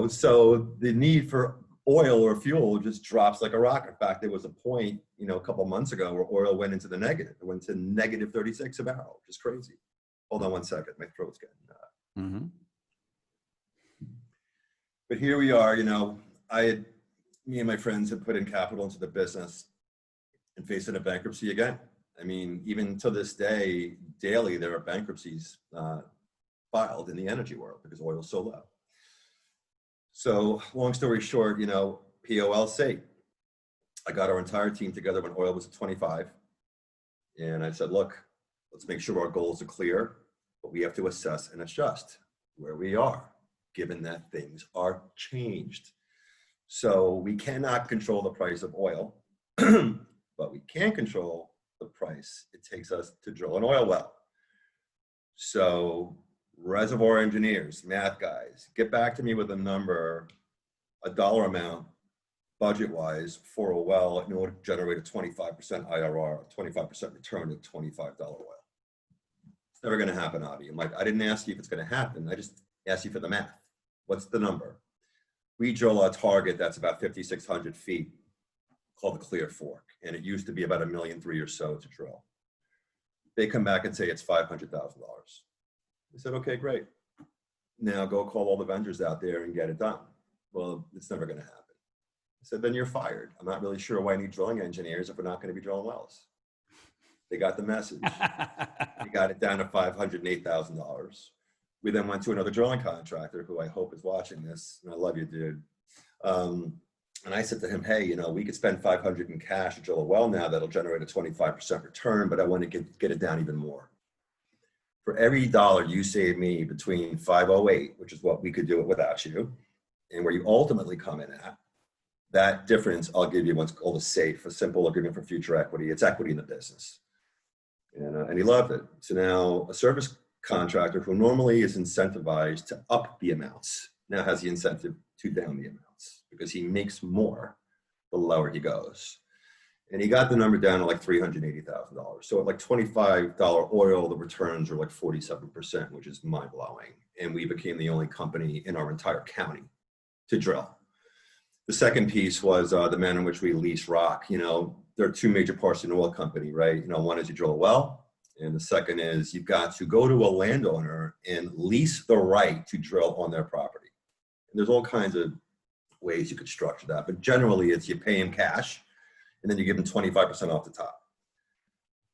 So the need for oil or fuel just drops like a rock. In fact, there was a point, a couple months ago where oil went into the negative. It went to negative 36 a barrel, which is crazy. Hold on one second. My throat's getting But here we are, me and my friends have put in capital into the business and facing a bankruptcy again. I mean, even to this day, daily, there are bankruptcies filed in the energy world because oil is so low. So long story short, POLC. I got our entire team together when oil was at 25. And I said, look, let's make sure our goals are clear, but we have to assess and adjust where we are, given that things are changed. So we cannot control the price of oil, but we can control the price it takes us to drill an oil well. So reservoir engineers, math guys, get back to me with a number, a dollar amount, budget-wise, for a well in order to generate a 25% IRR, a 25% return at $25 oil. It's never gonna happen, Avi. I'm like, I didn't ask you if it's gonna happen. I just asked you for the math. What's the number? We drill a target that's about 5,600 feet called the Clear Fork. And it used to be about $1.3 million or so to drill. They come back and say it's $500,000. I said, okay, great. Now go call all the vendors out there and get it done. Well, it's never gonna happen. I said, then you're fired. I'm not really sure why I need drilling engineers if we're not gonna be drilling wells. They got the message. We got it down to $508,000. We then went to another drilling contractor who I hope is watching this, and I love you, dude. And I said to him, hey, we could spend $500 in cash to drill a well now that'll generate a 25% return, but I want to get it down even more. For every dollar you save me between 508, which is what we could do it without you, and where you ultimately come in at, that difference I'll give you what's called a SAFE, a simple agreement for future equity. It's equity in the business. And he loved it. So now a service contractor who normally is incentivized to up the amounts now has the incentive to down the amounts because he makes more the lower he goes. And he got the number down to like $380,000. So at like $25 oil, the returns are like 47%, which is mind blowing. And we became the only company in our entire county to drill. The second piece was the manner in which we lease rock. There are two major parts in an oil company, right? One is you drill a well, and the second is you've got to go to a landowner and lease the right to drill on their property. And there's all kinds of ways you could structure that, but generally it's you pay him cash, and then you give him 25% off the top.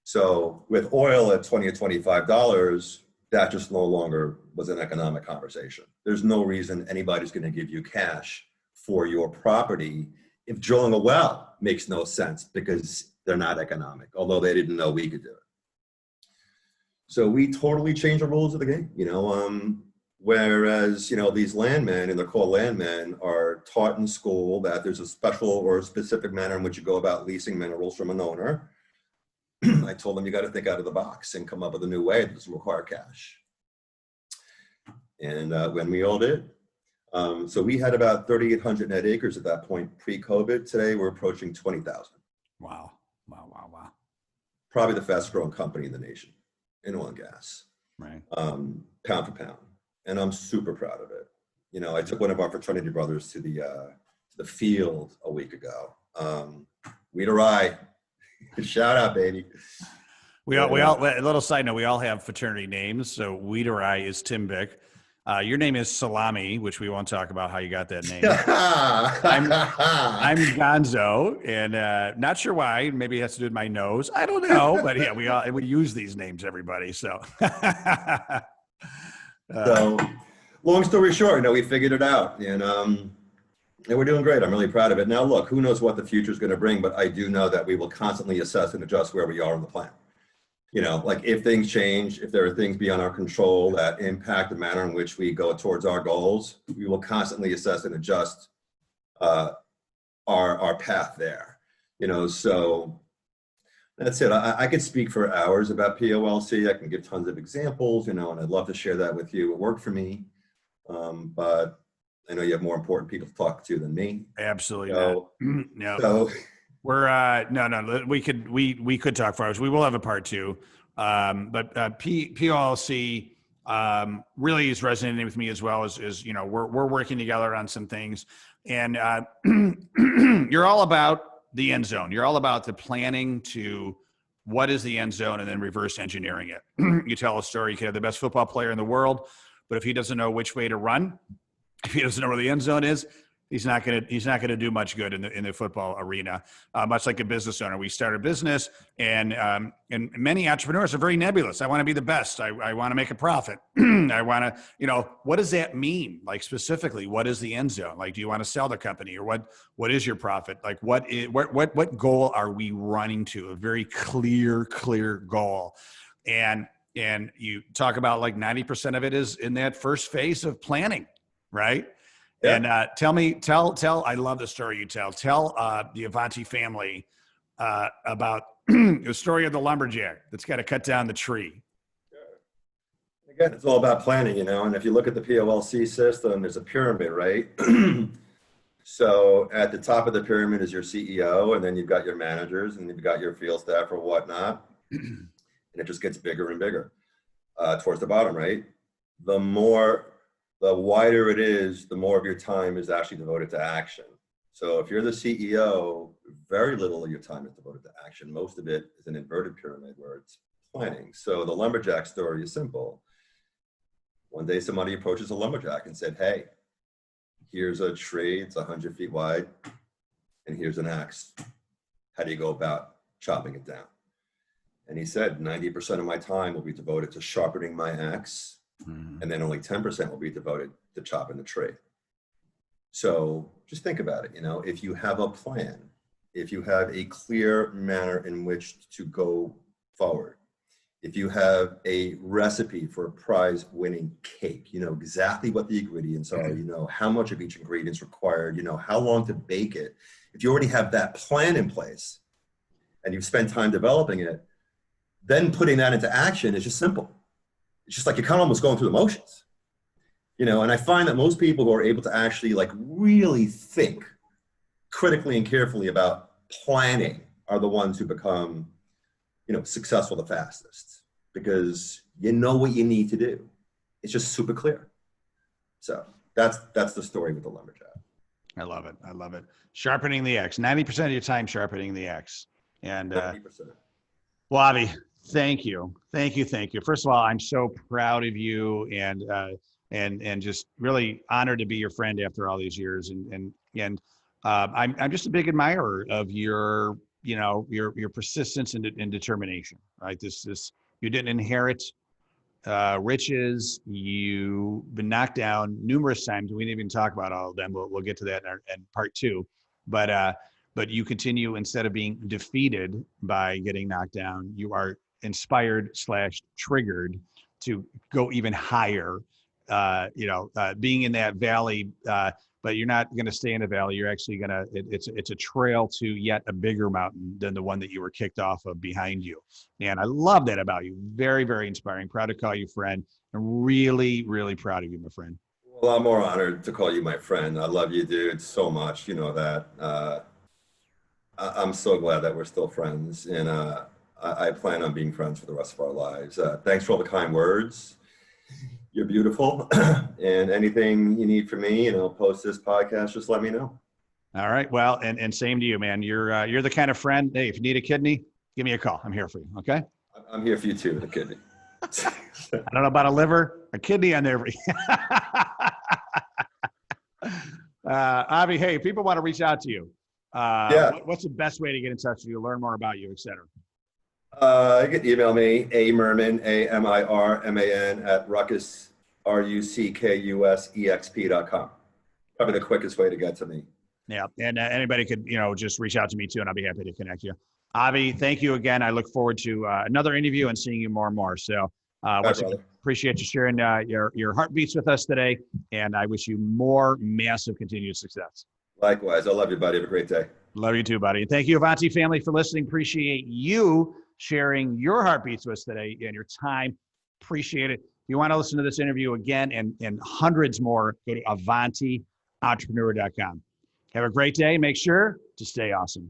So with oil at $20 or $25, that just no longer was an economic conversation. There's no reason anybody's going to give you cash for your property if drilling a well makes no sense because they're not economic, although they didn't know we could do it. So we totally changed the rules of the game, whereas, these landmen, and they're called landmen, are taught in school that there's a special or a specific manner in which you go about leasing minerals from an owner. I told them, you got to think out of the box and come up with a new way that doesn't require cash. And when we all did. So we had about 3,800 net acres at that point pre-COVID. Today, we're approaching 20,000. Wow. Wow, wow, wow. Probably the fastest growing company in the nation in oil and gas, right? Pound for pound. And I'm super proud of it. I took one of our fraternity brothers to the field a week ago. Weed Rye. Shout out, baby. We all, a little side note, we all have fraternity names. So Weed Rye is Tim Bick. Your name is Salami, which we won't talk about how you got that name. I'm Gonzo, and not sure why. Maybe it has to do with my nose. I don't know, but yeah, we use these names, everybody. So, so long story short, we figured it out, and we're doing great. I'm really proud of it. Now, look, who knows what the future is going to bring, but I do know that we will constantly assess and adjust where we are on the plan. Like if things change, if there are things beyond our control that impact the manner in which we go towards our goals, we will constantly assess and adjust our path there. So that's it. I could speak for hours about POLC. I can give tons of examples, and I'd love to share that with you. It worked for me, but I know you have more important people to talk to than me. Absolutely. No. So we're no. We could talk for hours. We will have a part two. But POLC really is resonating with me as well as we're working together on some things, and you're all about the end zone. You're all about the planning to what is the end zone and then reverse engineering it. You tell a story. You can have the best football player in the world, but if he doesn't know which way to run, if he doesn't know where the end zone is, he's not gonna do much good in the football arena. Much like a business owner, we start a business, and many entrepreneurs are very nebulous. I want to be the best. I want to make a profit. I want to, what does that mean? Like specifically, what is the end zone? Like, do you want to sell the company, or what is your profit? Like, what goal are we running to? A very clear goal, and you talk about like 90% of it is in that first phase of planning, right? Yeah. And tell, I love the story you tell. Tell the Avanti family about the story of the lumberjack that's got to cut down the tree. Again, it's all about planning, and if you look at the POLC system, there's a pyramid, right? So at the top of the pyramid is your CEO, and then you've got your managers, and you've got your field staff or whatnot, and it just gets bigger and bigger towards the bottom, right? The wider it is, the more of your time is actually devoted to action. So if you're the CEO, very little of your time is devoted to action. Most of it is an inverted pyramid where it's planning. So the lumberjack story is simple. One day somebody approaches a lumberjack and said, hey, here's a tree, it's 100 feet wide, and here's an axe. How do you go about chopping it down? And he said, 90% of my time will be devoted to sharpening my axe, and then only 10% will be devoted to chopping the tree. So just think about it. If you have a plan, if you have a clear manner in which to go forward, if you have a recipe for a prize-winning cake, you know exactly what the ingredients are, you know how much of each ingredient is required, you know how long to bake it. If you already have that plan in place and you've spent time developing it, then putting that into action is just simple. It's just like you're kind of almost going through the motions, and I find that most people who are able to actually like really think critically and carefully about planning are the ones who become, successful the fastest, because you know what you need to do. It's just super clear. So that's the story with the lumberjack. I love it. Sharpening the axe, 90% of your time sharpening the axe. And, 90%. Well, Avi, thank you. First of all, I'm so proud of you, and just really honored to be your friend after all these years. And I'm just a big admirer of your your persistence and determination, right? This you didn't inherit riches. You've been knocked down numerous times. We didn't even talk about all of them. We'll get to that in part two. But you continue, instead of being defeated by getting knocked down, you are inspired / triggered to go even higher. Being in that valley, but you're not going to stay in the valley. You're actually going to, it's a trail to yet a bigger mountain than the one that you were kicked off of behind you. And I love that about you. Very, very inspiring. Proud to call you friend. I'm really, really proud of you, my friend. Well, I'm more honored to call you my friend. I love you, dude, so much. You know that. I'm so glad that we're still friends, and I plan on being friends for the rest of our lives. Thanks for all the kind words. You're beautiful. And anything you need from me, post this podcast, just let me know. All right. Well, and same to you, man. You're the kind of friend, hey, if you need a kidney, give me a call. I'm here for you. Okay. I'm here for you too, with a kidney. I don't know about a liver, a kidney on there. Avi, hey, people want to reach out to you. What's the best way to get in touch with you, learn more about you, et cetera? You can email me, A Mirman, AMIRMAN at Ruckus, RUCKUSEXP.com. Probably the quickest way to get to me. Yeah. And anybody could, just reach out to me too, and I'll be happy to connect you. Avi, thank you again. I look forward to another interview and seeing you more and more. So appreciate you sharing your heartbeats with us today. And I wish you more massive continued success. Likewise. I love you, buddy. Have a great day. Love you too, buddy. Thank you, Avanti family, for listening. Appreciate you sharing your heartbeats with us today and your time. Appreciate it. If you want to listen to this interview again and hundreds more, go to AvantiEntrepreneur.com. Have a great day. Make sure to stay awesome.